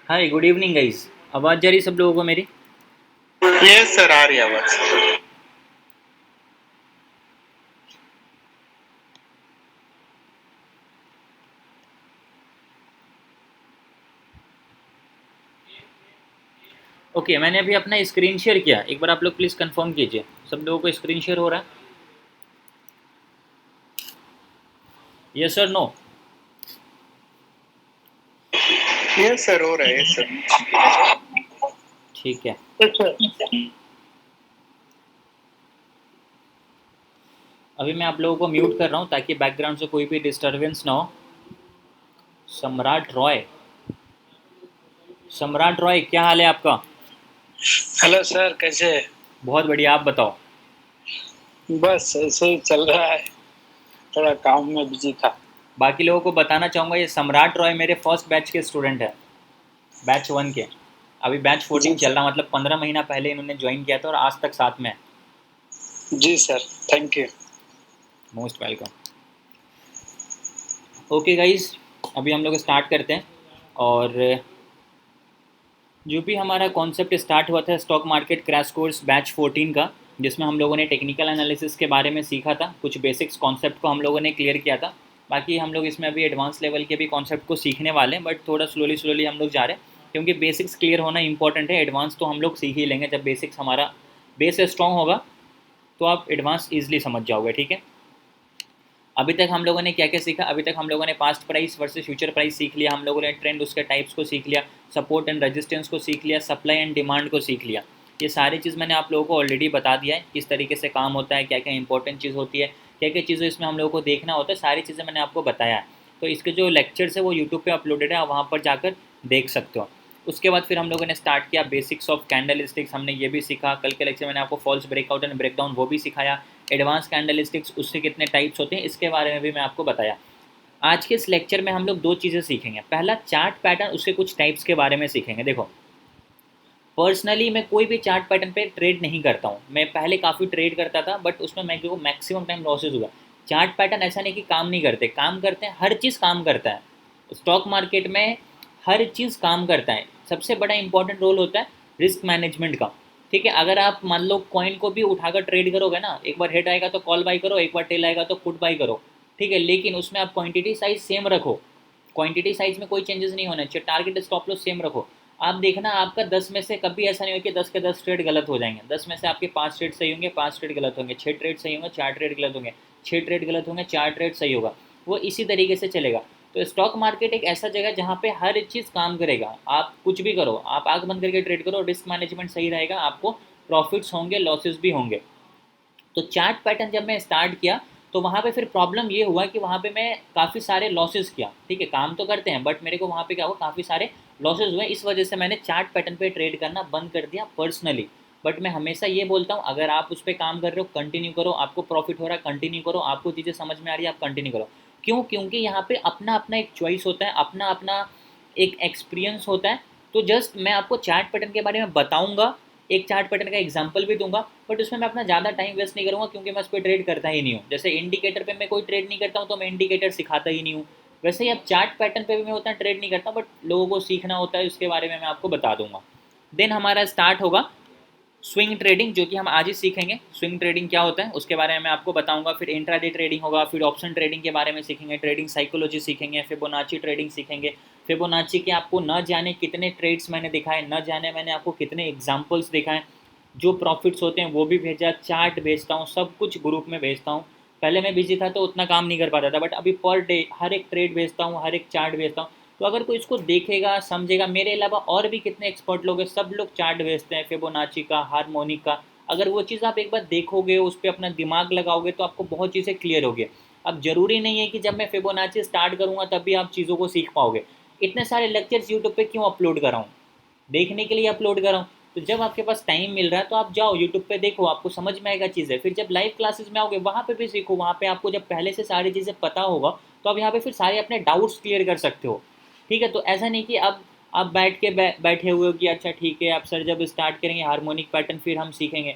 हाय, good evening guys. आवाज़ जा रही सब लोगों को मेरी? यस सर, आ रही है आवाज। ओके, मैंने अभी अपना स्क्रीन शेयर किया। एक बार आप लोग प्लीज़ कंफर्म कीजिए, सब लोगों को स्क्रीन शेयर हो रहा है? यस और नो? यस सर, हो रहा है। Yes sir. ठीक है। अच्छा। अभी मैं आप लोगों को म्यूट कर रहा हूँ ताकि बैकग्राउंड से कोई भी डिस्टरबेंस ना हो। सम्राट रॉय, सम्राट रॉय, क्या हाल है आपका? हेलो सर, कैसे? बहुत बढ़िया, आप बताओ। बस ऐसे ही चल रहा है, थोड़ा काम में बिजी था। बाकी लोगों को बताना चाहूँगा, ये सम्राट रॉय मेरे फर्स्ट बैच के स्टूडेंट है, बैच 1 के। अभी बैच जी 14 चल सर। रहा, मतलब 15 महीना पहले इन्होंने ज्वाइन किया था और आज तक साथ में है। जी sir, thank you. Most welcome. Okay guys, अभी हम लोग स्टार्ट करते हैं। और जो भी हमारा कॉन्सेप्ट स्टार्ट हुआ था stock market crash course batch 14 का, जिसमें हम लोगों ने टेक्निकल एनालिसिस के बारे में सीखा था, कुछ बेसिक्स कॉन्सेप्ट को हम लोगों ने क्लियर किया था। बाकी हम लोग इसमें अभी एडवांस लेवल के भी कॉन्सेप्ट को सीखने वाले हैं, बट थोड़ा स्लोली स्लोली हम लोग जा रहे हैं, क्योंकि बेसिक्स क्लियर होना इंपॉर्टेंट है। एडवांस तो हम लोग सीख ही लेंगे, जब बेसिक्स हमारा बेस स्ट्रॉन्ग होगा तो आप एडवांस ईजिली समझ जाओगे। ठीक है, अभी तक हम लोगों ने क्या क्या सीखा? अभी तक हम लोगों ने past price versus future price सीख लिया, हम लोगों ने ट्रेंड उसके टाइप्स को सीख लिया, सपोर्ट एंड रेजिस्टेंस को सीख लिया, सप्लाई एंड डिमांड को सीख लिया। ये सारी चीज़ मैंने आप लोगों को ऑलरेडी बता दिया है, किस तरीके से काम होता है, क्या क्या इंपॉर्टेंट चीज़ होती है, क्या क्या चीज़ें इसमें हम लोगों को देखना होता है, सारी चीज़ें मैंने आपको बताया है। तो इसके जो लेक्चर्स है वो यूट्यूब पे अपलोडेड है, आप वहाँ पर जाकर देख सकते हो। उसके बाद फिर हम लोगों ने स्टार्ट किया बेसिक्स ऑफ कैंडल स्टिक्स, हमने ये भी सीखा। कल के लेक्चर मैंने आपको फॉल्स ब्रेकआउट एंड ब्रेकडाउन वो भी सिखाया। एडवांस कैंडल स्टिक्स, उससे कितने टाइप्स होते हैं इसके बारे में भी मैं आपको बताया। आज के इस लेक्चर में हम लोग दो चीज़ें सीखेंगे। पहला, चार्ट पैटर्न, उसके कुछ टाइप्स के बारे में सीखेंगे। देखो, पर्सनली मैं कोई भी चार्ट पैटर्न पे ट्रेड नहीं करता हूँ। मैं पहले काफ़ी ट्रेड करता था, बट उसमें मेरे को मैक्सिमम टाइम लॉसेज हुआ। चार्ट पैटर्न ऐसा नहीं कि काम नहीं करते, काम करते हैं, हर चीज़ काम करता है स्टॉक मार्केट में। हर चीज़ काम करता है। सबसे बड़ा इंपॉर्टेंट रोल होता है रिस्क मैनेजमेंट का। ठीक है, अगर आप मान लो कॉइन को भी उठाकर ट्रेड करोगे ना, एक बार हेड आएगा तो कॉल बाई करो, एक बार टेल आएगा तो पुट बाई करो। ठीक है, लेकिन उसमें आप क्वांटिटी साइज सेम रखो। क्वांटिटी साइज में कोई चेंजेस नहीं होना चाहिए, टारगेट स्टॉप लॉस सेम रखो। आप देखना, आपका 10 में से कभी ऐसा नहीं हो कि 10 के 10 ट्रेड गलत हो जाएंगे। 10 में से आपके 5 ट्रेड सही होंगे, 5 ट्रेड गलत होंगे, 6 ट्रेड सही होंगे, 4 ट्रेड गलत होंगे, 6 ट्रेड गलत होंगे, 4 ट्रेड सही होगा। वो इसी तरीके से चलेगा। तो स्टॉक मार्केट एक ऐसा जगह जहाँ पे हर चीज़ काम करेगा। आप कुछ भी करो, आप आँख बंद करके ट्रेड करो, रिस्क मैनेजमेंट सही रहेगा, आपको प्रॉफिट्स होंगे, लॉसेस भी होंगे। तो चार्ट पैटर्न जब मैं स्टार्ट किया, तो वहाँ पे फिर प्रॉब्लम ये हुआ कि वहाँ पे मैं काफ़ी सारे लॉसेस किया। ठीक है, काम तो करते हैं, बट मेरे को वहाँ पे क्या हुआ, काफ़ी सारे लॉसेस हुए। इस वजह से मैंने चार्ट पैटर्न पे ट्रेड करना बंद कर दिया पर्सनली। बट मैं हमेशा ये बोलता हूँ, अगर आप उस पर काम कर रहे हो कंटिन्यू करो, आपको प्रॉफिट हो रहा है कंटिन्यू करो, आपको चीज़ें समझ में आ रही है आप कंटिन्यू करो। क्यों? क्योंकि यहाँ पे अपना अपना एक चॉइस होता है, अपना अपना एक एक्सपीरियंस होता है। तो जस्ट मैं आपको चार्ट पैटर्न के बारे में बताऊंगा, एक चार्ट पैटर्न का एग्जांपल भी दूंगा, बट उसमें मैं अपना ज़्यादा टाइम वेस्ट नहीं करूँगा, क्योंकि मैं उस पर ट्रेड करता ही नहीं हूँ। जैसे इंडिकेटर पे मैं कोई ट्रेड नहीं करता हूँ, तो मैं इंडिकेटर सिखाता ही नहीं हूँ। वैसे ही अब चार्ट पैटर्न पे भी मैं उतना ट्रेड नहीं करता, बट लोगों को सीखना होता है, उसके बारे में मैं आपको बता दूंगा। देन हमारा स्टार्ट होगा स्विंग ट्रेडिंग, जो कि हम आज ही सीखेंगे। स्विंग ट्रेडिंग क्या होता है उसके बारे में मैं आपको बताऊंगा। फिर इंट्राडे ट्रेडिंग होगा, फिर ऑप्शन ट्रेडिंग के बारे में सीखेंगे, ट्रेडिंग साइकोलॉजी सीखेंगे, फिबोनाची ट्रेडिंग सीखेंगे। फिबोनाची के आपको न जाने कितने ट्रेड्स मैंने दिखाए, न जाने मैंने आपको कितने एग्जाम्पल्स दिखाए। जो प्रॉफिट्स होते हैं वो भी भेजा, चार्ट भेजता हूँ, सब कुछ ग्रुप में भेजता हूँ। पहले मैं बिजी था तो उतना काम नहीं कर पाता था, बट अभी पर डे हर एक ट्रेड भेजता हूँ, हर एक चार्ट भेजता हूँ। तो अगर कोई इसको देखेगा समझेगा, मेरे अलावा और भी कितने एक्सपर्ट लोग हैं, सब लोग चार्ट भेजते हैं फिबोनाची का, हार्मोनिक का। अगर वो चीज़ आप एक बार देखोगे, उस पर अपना दिमाग लगाओगे, तो आपको बहुत चीज़ें क्लियर होगी। अब ज़रूरी नहीं है कि जब मैं फिबोनाची स्टार्ट करूँगा तभी आप चीज़ों को सीख पाओगे। इतने सारे लेक्चर्स यूट्यूब पे क्यों अपलोड कराऊँ? देखने के लिए अपलोड कर रहा हूँ। तो जब आपके पास टाइम मिल रहा है तो आप जाओ यूट्यूब पे देखो, आपको समझ में आएगा चीज़ें। फिर जब लाइव क्लासेस में आओगे वहाँ पे भी सीखो, वहाँ पे आपको जब पहले से सारी चीज़ें पता होगा तो आप यहाँ पे फिर सारे अपने डाउट्स क्लियर कर सकते हो। ठीक है, तो ऐसा नहीं कि अब आप बैठ के बैठे हुए हो कि अच्छा ठीक है, आप सर जब स्टार्ट करेंगे हार्मोनिक पैटर्न फिर हम सीखेंगे।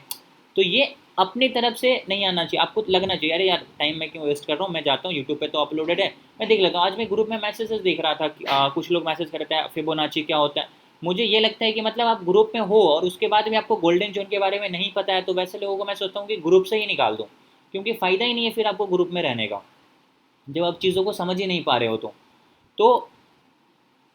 तो ये अपनी तरफ से नहीं आना चाहिए, आपको लगना चाहिए अरे यार टाइम मैं क्यों वेस्ट कर रहा हूँ, मैं जाता हूँ यूट्यूब पे तो अपलोडेड है, मैं देख लेता हूँ। आज मैं ग्रुप में मैसेजेस देख रहा था कि कुछ लोग मैसेज करते हैं फिबोनाची क्या होता है। मुझे ये लगता है कि मतलब आप ग्रुप में हो और उसके बाद भी आपको गोल्डन जोन के बारे में नहीं पता है, तो वैसे लोगों को मैं सोचता हूँ कि ग्रुप से ही निकाल दूँ, क्योंकि फ़ायदा ही नहीं है फिर आपको ग्रुप में रहने का जब आप चीज़ों को समझ ही नहीं पा रहे हो। तो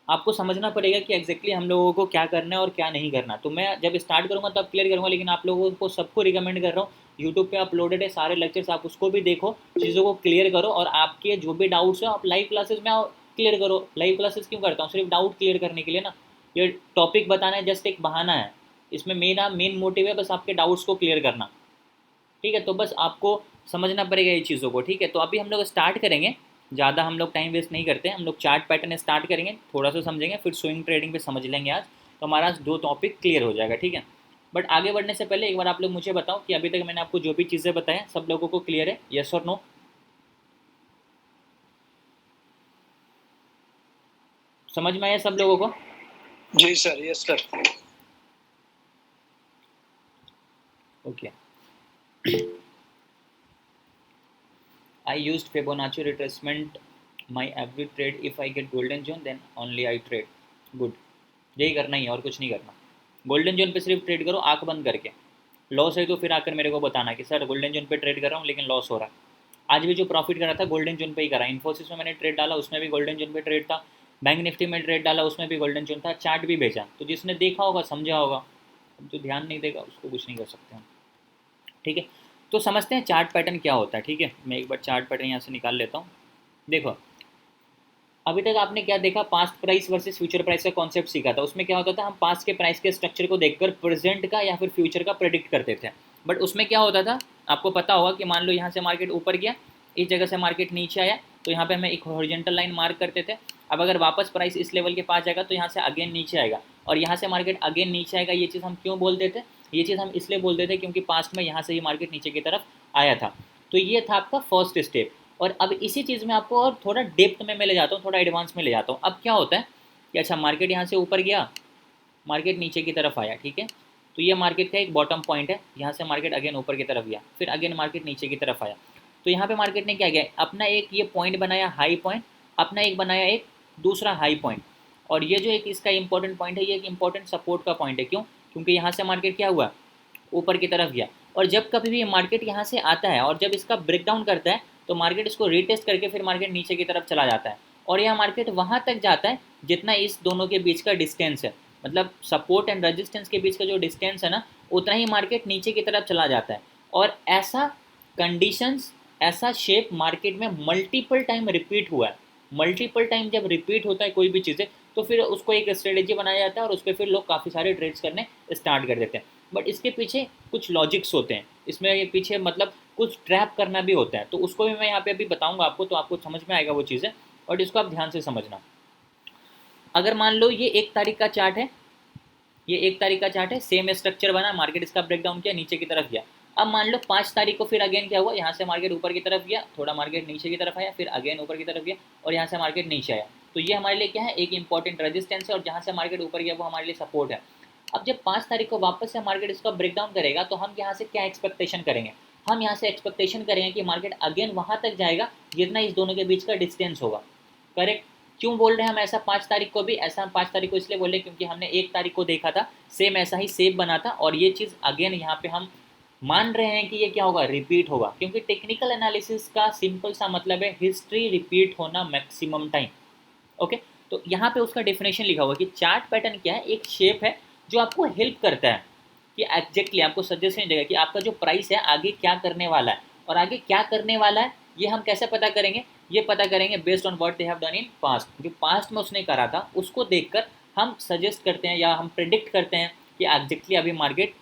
आपको समझना पड़ेगा कि एग्जैक्टली हम लोगों को क्या करना है और क्या नहीं करना। तो मैं जब स्टार्ट करूँगा तब क्लियर करूँगा, लेकिन आप लोगों को सबको रिकमेंड कर रहा हूँ, यूट्यूब पे अपलोडेड है सारे लेक्चर्स, आप उसको भी देखो, चीज़ों को क्लियर करो, और आपके जो भी डाउट्स हो आप लाइव क्लासेस में आओ क्लियर करो। लाइव क्लासेस क्यों करता हूँ? सिर्फ डाउट क्लियर करने के लिए ना। ये टॉपिक बताना है जस्ट एक बहाना है, इसमें मेरा मेन मोटिव है बस आपके डाउट्स को क्लियर करना। ठीक है, तो बस आपको समझना पड़ेगा ये चीज़ों को। ठीक है, तो अभी हम लोग स्टार्ट करेंगे, ज़्यादा हम लोग टाइम वेस्ट नहीं करते, हम लोग चार्ट पैटर्न स्टार्ट करेंगे, थोड़ा सा समझेंगे, फिर स्विंग ट्रेडिंग पे समझ लेंगे आज, तो हमारा आज 2 टॉपिक क्लियर हो जाएगा। ठीक है, बट आगे बढ़ने से पहले एक बार आप लोग मुझे बताओ कि अभी तक मैंने आपको जो भी चीज़ें बताएं सब लोगों को क्लियर है, यस और नो? समझ में आया सब लोगों को? जी sir, yes sir. Okay. I used Fibonacci retracement my every trade. If I get golden zone then only I trade. Good. यही करना ही है और कुछ नहीं करना। गोल्डन जोन पे सिर्फ ट्रेड करो आंख बंद करके। लॉस है तो फिर आकर मेरे को बताना कि सर गोल्डन जोन पे ट्रेड कर रहा हूँ लेकिन लॉस हो रहा है। आज भी जो प्रॉफिट करा था गोल्डन जोन पे ही करा। इन्फोसिस में मैंने ट्रेड डाला, उसमें भी गोल्डन जोन पे ट्रेड था। बैंक निफ्टी में ट्रेड डाला, उसमें भी गोल्डन जोन था। चार्ट भी भेजा, तो जिसने देखा होगा समझा होगा, जो ध्यान नहीं देगा उसको कुछ नहीं कर सकते हम। ठीक है, तो समझते हैं चार्ट पैटर्न क्या होता है। ठीक है, मैं एक बार चार्ट पैटर्न यहाँ से निकाल लेता हूँ। देखो, अभी तक आपने क्या देखा, past price versus future price का कॉन्सेप्ट सीखा था। उसमें क्या होता था, हम पास्ट के प्राइस के स्ट्रक्चर को देखकर प्रेजेंट का या फिर फ्यूचर का प्रेडिक्ट करते थे। बट उसमें क्या होता था, आपको पता होगा कि मान लो यहाँ से मार्केट ऊपर गया, इस जगह से मार्केट नीचे आया, तो यहाँ पे हमें एक हॉरिजॉन्टल लाइन मार्क करते थे। अब अगर वापस प्राइस इस लेवल के पास जाएगा तो यहाँ से अगेन नीचे आएगा, और यहाँ से मार्केट अगेन नीचे आएगा। ये चीज़ हम क्यों बोलते थे? ये चीज़ हम इसलिए बोलते थे क्योंकि पास्ट में यहाँ से ही मार्केट नीचे की तरफ आया था। तो ये था आपका फर्स्ट स्टेप। और अब इसी चीज़ में आपको और थोड़ा डेप्थ में मैं ले जाता हूँ, थोड़ा एडवांस में ले जाता हूँ। अब क्या होता है कि अच्छा मार्केट यहाँ से ऊपर गया, मार्केट नीचे की तरफ आया, ठीक है, तो ये मार्केट का एक बॉटम पॉइंट है। यहाँ से मार्केट अगेन ऊपर की तरफ गया, फिर अगेन मार्केट नीचे की तरफ आया। तो यहाँ पे मार्केट ने क्या किया, अपना एक ये पॉइंट बनाया हाई पॉइंट, अपना एक बनाया एक दूसरा हाई पॉइंट। और ये जो एक इसका इंपॉर्टेंट पॉइंट है, ये एक इंपॉर्टेंट सपोर्ट का पॉइंट है। क्यों? क्योंकि यहाँ से मार्केट क्या हुआ, ऊपर की तरफ गया। और जब कभी भी मार्केट यहाँ से आता है और जब इसका ब्रेकडाउन करता है तो मार्केट इसको रीटेस्ट करके फिर मार्केट नीचे की तरफ चला जाता है। और यह मार्केट वहाँ तक जाता है जितना इस दोनों के बीच का डिस्टेंस है, मतलब सपोर्ट एंड रेजिस्टेंस के बीच का जो डिस्टेंस है ना, उतना ही मार्केट नीचे की तरफ चला जाता है। और ऐसा कंडीशंस, ऐसा शेप मार्केट में मल्टीपल टाइम रिपीट हुआ है। मल्टीपल टाइम जब रिपीट होता है कोई भी चीज़ें, तो फिर उसको एक स्ट्रेटेजी बनाया जाता है और उस पर फिर लोग काफ़ी सारे ट्रेड्स करने स्टार्ट कर देते हैं। बट इसके पीछे कुछ लॉजिक्स होते हैं, इसमें ये पीछे मतलब कुछ ट्रैप करना भी होता है, तो उसको भी मैं यहाँ पे अभी बताऊंगा आपको, तो आपको समझ में आएगा वो चीज़ें, और इसको आप ध्यान से समझना। अगर मान लो ये 1 तारीख का चार्ट है, ये 1 तारीख का चार्ट है, सेम स्ट्रक्चर बना, मार्केट इसका ब्रेकडाउन किया, नीचे की तरफ गया। अब मान लो 5 तारीख को फिर अगेन क्या हुआ, यहाँ से मार्केट ऊपर की तरफ गया, थोड़ा मार्केट नीचे की तरफ आया, फिर अगेन ऊपर की तरफ गया, और यहाँ से मार्केट नीचे आया। तो ये हमारे लिए क्या है, एक इंपॉर्टेंट रेजिस्टेंस है, और जहाँ से मार्केट ऊपर गया वो हमारे लिए सपोर्ट है। अब जब 5 तारीख को वापस से मार्केट इसका ब्रेकडाउन करेगा तो हम यहाँ से क्या एक्सपेक्टेशन करेंगे, हम यहाँ से एक्सपेक्टेशन करेंगे कि मार्केट अगेन वहाँ तक जाएगा जितना इस दोनों के बीच का डिस्टेंस होगा। करेक्ट? क्यों बोल रहे हैं हम ऐसा 5 तारीख को भी? ऐसा हम 5 तारीख को इसलिए बोले क्योंकि हमने 1 तारीख को देखा था, सेम ऐसा ही सेप बना था, और ये चीज़ अगेन यहाँ पे हम मान रहे हैं कि ये क्या होगा, रिपीट होगा। क्योंकि टेक्निकल एनालिसिस का सिंपल सा मतलब है हिस्ट्री रिपीट होना मैक्सिमम टाइम। ओके, तो यहाँ पे उसका डेफिनेशन लिखा हुआ कि चार्ट पैटर्न क्या है, एक शेप है जो आपको हेल्प करता है कि एग्जैक्टली आपको सजेशन देगा कि आपका जो प्राइस है आगे क्या करने वाला है। और आगे क्या करने वाला है ये हम कैसे पता करेंगे, ये पता करेंगे based on what they have done in past. जो पास्ट में उसने करा था उसको देखकर हम सजेस्ट करते हैं या हम प्रिडिक्ट करते हैं कि एग्जैक्टली अभी मार्केट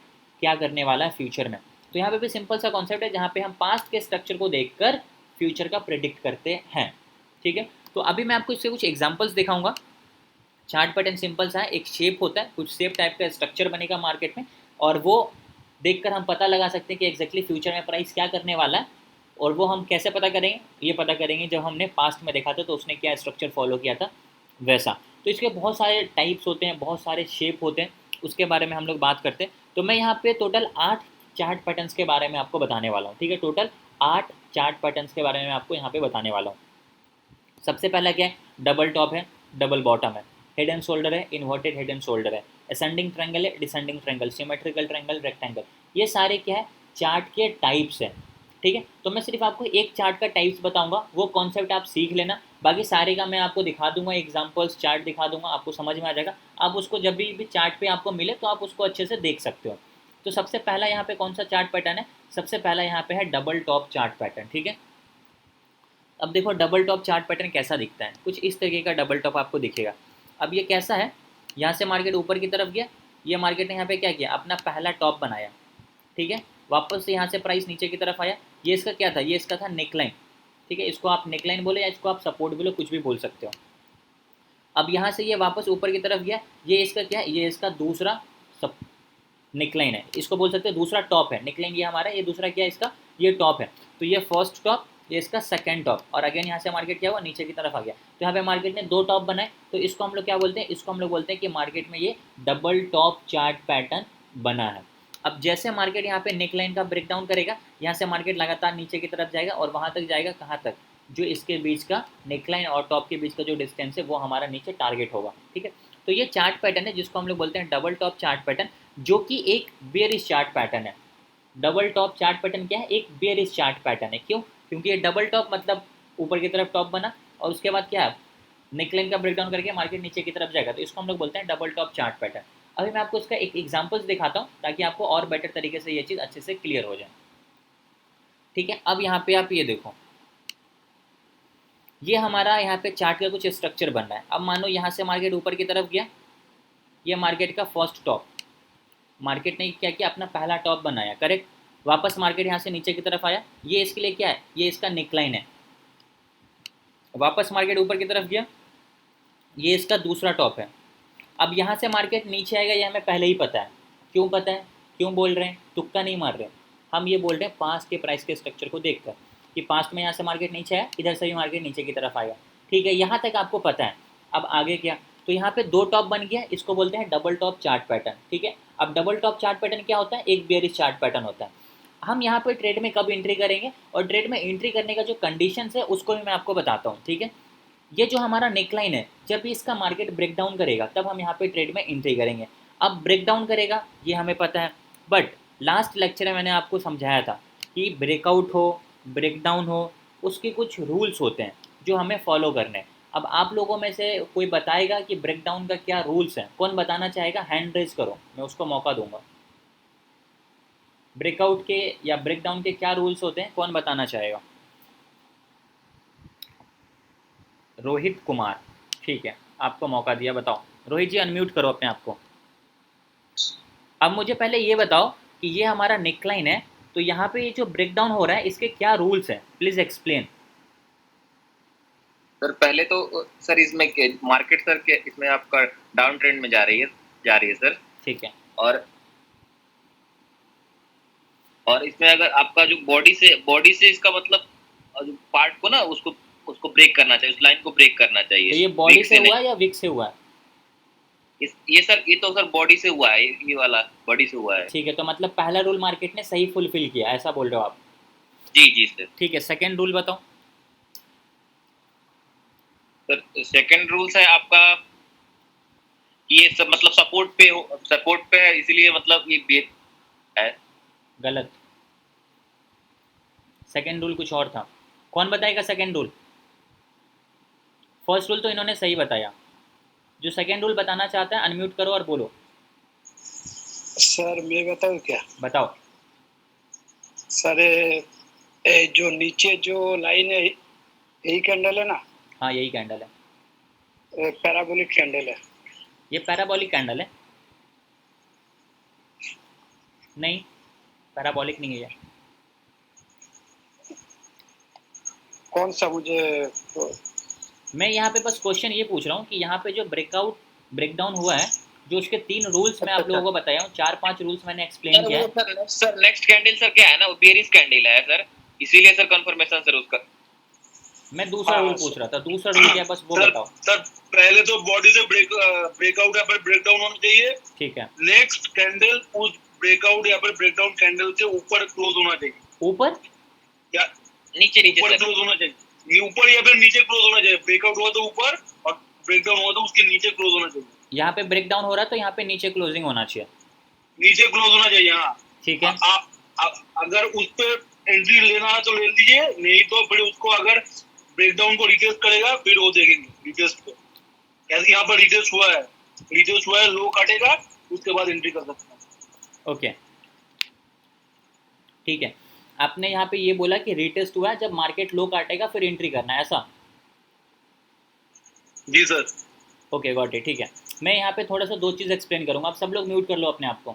क्या करने वाला है फ्यूचर में। तो यहाँ पे भी सिंपल सा कॉन्सेप्ट है जहाँ पे हम पास्ट के स्ट्रक्चर को देखकर फ्यूचर का प्रिडिक्ट करते हैं। ठीक है, तो अभी मैं आपको इससे कुछ एग्जांपल्स दिखाऊंगा। चार्ट पैटर्न सिंपल सा है, एक शेप होता है, कुछ शेप टाइप का स्ट्रक्चर बनेगा मार्केट में, और वो देखकर हम पता लगा सकते हैं कि एग्जैक्टली फ्यूचर में प्राइस क्या करने वाला है। और वो हम कैसे पता करेंगे, ये पता करेंगे जब हमने पास्ट में देखा था तो उसने क्या स्ट्रक्चर फॉलो किया था वैसा। तो इसके बहुत सारे टाइप्स होते हैं, बहुत सारे शेप होते हैं, उसके बारे में हम लोग बात करते हैं। तो मैं यहाँ पे टोटल 8 चार्ट पैटर्न्स के बारे में आपको बताने वाला हूँ। ठीक है, टोटल 8 चार्ट पैटर्न्स के बारे में आपको यहाँ पे बताने वाला हूँ। सबसे पहला क्या है, डबल टॉप है, डबल बॉटम है। हेड एंड शोल्डर है, इन्वर्टेड हेड एंड शोल्डर है, असेंडिंग ट्रायंगल है, descending triangle, symmetrical triangle, rectangle, ये सारे क्या है चार्ट के टाइप्स हैं। ठीक है, तो मैं सिर्फ आपको एक चार्ट का टाइप्स बताऊंगा, वो कॉन्सेप्ट आप सीख लेना, बाकी सारे का मैं आपको दिखा दूंगा, एग्जांपल्स चार्ट दिखा दूंगा, आपको समझ में आ जाएगा। आप उसको जब भी चार्ट पे आपको मिले तो आप उसको अच्छे से देख सकते हो। तो सबसे पहला यहाँ पे कौन सा चार्ट पैटर्न है, सबसे पहला यहाँ पे है डबल टॉप चार्ट पैटर्न। ठीक है, अब देखो डबल टॉप चार्ट पैटर्न कैसा दिखता है, कुछ इस तरीके का डबल टॉप आपको दिखेगा। अब ये कैसा है, यहाँ से मार्केट ऊपर की तरफ गया, ये मार्केट ने यहाँ पे क्या किया, अपना पहला टॉप बनाया। ठीक है, वापस से यहाँ से प्राइस नीचे की तरफ आया, ये इसका क्या था, ये इसका था नेकलाइन। ठीक है, इसको आप नेकलाइन बोले या इसको आप सपोर्ट बोलो, कुछ भी बोल सकते हो। अब यहाँ से ये वापस ऊपर की तरफ गया, ये इसका क्या है, ये इसका दूसरा सब नेकलाइन है, इसको बोल सकते हैं दूसरा टॉप है। नेकलाइन ये हमारा, ये दूसरा क्या है इसका, ये टॉप है। तो ये फर्स्ट टॉप, ये इसका सेकंड टॉप, और अगेन यहाँ से मार्केट क्या हुआ, नीचे की तरफ आ गया। तो यहाँ पे मार्केट ने दो टॉप बनाए, तो इसको हम लोग क्या बोलते हैं, इसको हम लोग बोलते हैं कि मार्केट में ये डबल टॉप चार्ट पैटर्न बना है। अब जैसे मार्केट यहाँ पे नेकलाइन का ब्रेक डाउन करेगा, यहाँ से मार्केट लगातार नीचे की तरफ जाएगा और वहाँ तक जाएगा, कहाँ तक, जो इसके बीच का नेकलाइन और टॉप के बीच का जो डिस्टेंस है वो हमारा नीचे टारगेट होगा। ठीक है, तो ये चार्ट पैटर्न है जिसको हम लोग बोलते हैं डबल टॉप चार्ट पैटर्न, जो कि एक बेयरिश चार्ट पैटर्न है। डबल टॉप चार्ट पैटर्न क्या है, एक बेयरिश चार्ट पैटर्न है। क्यों, क्योंकि ये डबल टॉप मतलब ऊपर की तरफ टॉप बना और उसके बाद क्या है, नेकलाइन का ब्रेकडाउन करके मार्केट नीचे की तरफ जाएगा, तो इसको हम लोग बोलते हैं डबल टॉप चार्ट पैटर्न। अभी मैं आपको इसका एक एग्जांपल्स दिखाता हूँ ताकि आपको और बेटर तरीके से ये चीज़ अच्छे से क्लियर हो जाए। ठीक है, अब यहाँ पे आप ये देखो, ये हमारा यहाँ पे चार्ट का कुछ स्ट्रक्चर बन रहा है। अब मानो यहाँ से मार्केट ऊपर की तरफ गया, ये मार्केट का फर्स्ट टॉप, मार्केट ने क्या किया, अपना पहला टॉप बनाया, करेक्ट। वापस मार्केट यहाँ से नीचे की तरफ आया, ये इसके लिए क्या है, ये इसका नेकलाइन है। वापस मार्केट ऊपर की तरफ गया, ये इसका दूसरा टॉप है। अब यहाँ से मार्केट नीचे आएगा, ये हमें पहले ही पता है। क्यों पता है, क्यों बोल रहे हैं, तुक्का नहीं मार रहे हैं, हम ये बोल रहे हैं पास्ट के प्राइस के स्ट्रक्चर को देखकर कि पास्ट में यहाँ से मार्केट नीचे आया, इधर से भी मार्केट नीचे की तरफ आएगा। ठीक है, यहाँ तक आपको पता है। अब आगे क्या, तो यहाँ पे दो टॉप बन गया, इसको बोलते हैं डबल टॉप चार्ट पैटर्न। ठीक है, अब डबल टॉप चार्ट पैटर्न क्या होता है, एक बेयरिश चार्ट पैटर्न होता है। हम यहाँ पे ट्रेड में कब एंट्री करेंगे, और ट्रेड में एंट्री करने का जो कंडीशंस है उसको भी मैं आपको बताता हूँ। ठीक है, ये जो हमारा नेकलाइन है, जब भी इसका मार्केट ब्रेक डाउन करेगा तब हम यहाँ पे ट्रेड में एंट्री करेंगे। अब ब्रेक डाउन करेगा ये हमें पता है, बट लास्ट लेक्चर में मैंने आपको समझाया था कि ब्रेकआउट हो, ब्रेक डाउन हो, उसके कुछ रूल्स होते हैं जो हमें फॉलो करने हैं। अब आप लोगों में से कोई बताएगा कि ब्रेक डाउन का क्या रूल्स हैं, कौन बताना चाहेगा, हैंड रेज करो, मैं उसको मौका दूंगा। ब्रेकआउट के या ब्रेक डाउन के क्या रूल्स होते हैं, कौन बताना चाहेगा। रोहित कुमार, ठीक है, आपको मौका दिया, बताओ रोहित जी, अनम्यूट करो अपने आप को। अब मुझे पहले ये बताओ कि ये हमारा नेकलाइन है, तो यहाँ पे ये जो ब्रेक डाउन हो रहा है इसके क्या रूल्स हैं, प्लीज एक्सप्लेन। सर पहले तो सर इसमें मार्केट सर के इसमें आपका डाउन ट्रेंड में जा रही है सर। ठीक है, और इसमें अगर आपका जो बॉडी से इसका मतलब जो पार्ट को ना उसको ब्रेक करना चाहिए, उस लाइन को ब्रेक करना चाहिए। तो ये बॉडी से हुआ है या विक से हुआ है, ये तो सर बॉडी से हुआ है, ये वाला बॉडी से हुआ है। ठीक है, तो मतलब पहला रूल मार्केट ने सही फुलफिल किया, ऐसा बोल रहे हो आप। जी सर। ठीक है, सेकंड रूल बताओ। सर सेकंड रूल्स है आपका, ये सब मतलब सपोर्ट पे है, इसीलिए मतलब ये ब्रेक है। गलत, सेकंड रूल कुछ और था। कौन बताएगा सेकंड रूल, फर्स्ट रूल तो इन्होंने सही बताया, जो सेकंड रूल बताना चाहता है अनम्यूट करो और बोलो। सर मैं बताऊँ क्या, बताओ। सर जो नीचे जो लाइन है यही कैंडल है ना। हाँ यही कैंडल है, पैराबोलिक कैंडल है। ये पैराबोलिक कैंडल है, नहीं पैराबोलिक नहीं है। कौन सा, मुझे मैं यहाँ पे बस क्वेश्चन ये पूछ रहा हूँ कि यहाँ पे जो ब्रेकडाउन हुआ है, जो उसके 3 रूल्स मैं आप लोगों को बताया हूँ, 4-5 रूल्स मैंने एक्सप्लेन किया है। सर नेक्स्ट कैंडल सर क्या है ना, वो बेयरिश कैंडल है सर, इसीलिए सर कंफर्मेशन सर उसका। मैं दूसरा रूल पूछ रहा था, दूसरा रूल क्या, बस वो बताओ। सर पहले तो बॉडी से ब्रेकआउट या फिर ब्रेकडाउन होना चाहिए। ठीक है, नेक्स्ट कैंडल उस ब्रेकआउट या फिर ब्रेकडाउन कैंडल से ऊपर क्लोज होना चाहिए। ऊपर नीचे ऊपर क्लोज होना चाहिए, ऊपर या फिर नीचे क्लोज होना चाहिए। ब्रेकआउट हुआ तो ऊपर और ब्रेकडाउन हुआ तो उसके नीचे क्लोज होना चाहिए। यहाँ पे ब्रेक डाउन हो रहा है तो यहाँ पे नीचे क्लोजिंग होना चाहिए। नीचे क्लोज होना चाहिए, हाँ। ठीक है, आप अगर उस पे एंट्री लेना है तो ले लीजिए, नहीं तो फिर उसको अगर ब्रेकडाउन को रिटेस्ट करेगा फिर वो देखेंगे रिटेस्ट को, कैसे यहाँ पर रिटेस्ट हुआ है, लो काटेगा उसके बाद एंट्री कर सकते हैं। ओके ठीक है। आपने यहाँ पे ये बोला कि रिटेस्ट हुआ है, जब मार्केट लो काटेगा फिर एंट्री करना है, ऐसा? जी सर। Okay got it. ठीक है, मैं यहाँ पे थोड़ा सा दो चीज़ एक्सप्लेन करूँगा, आप सब लोग म्यूट कर लो अपने आप को।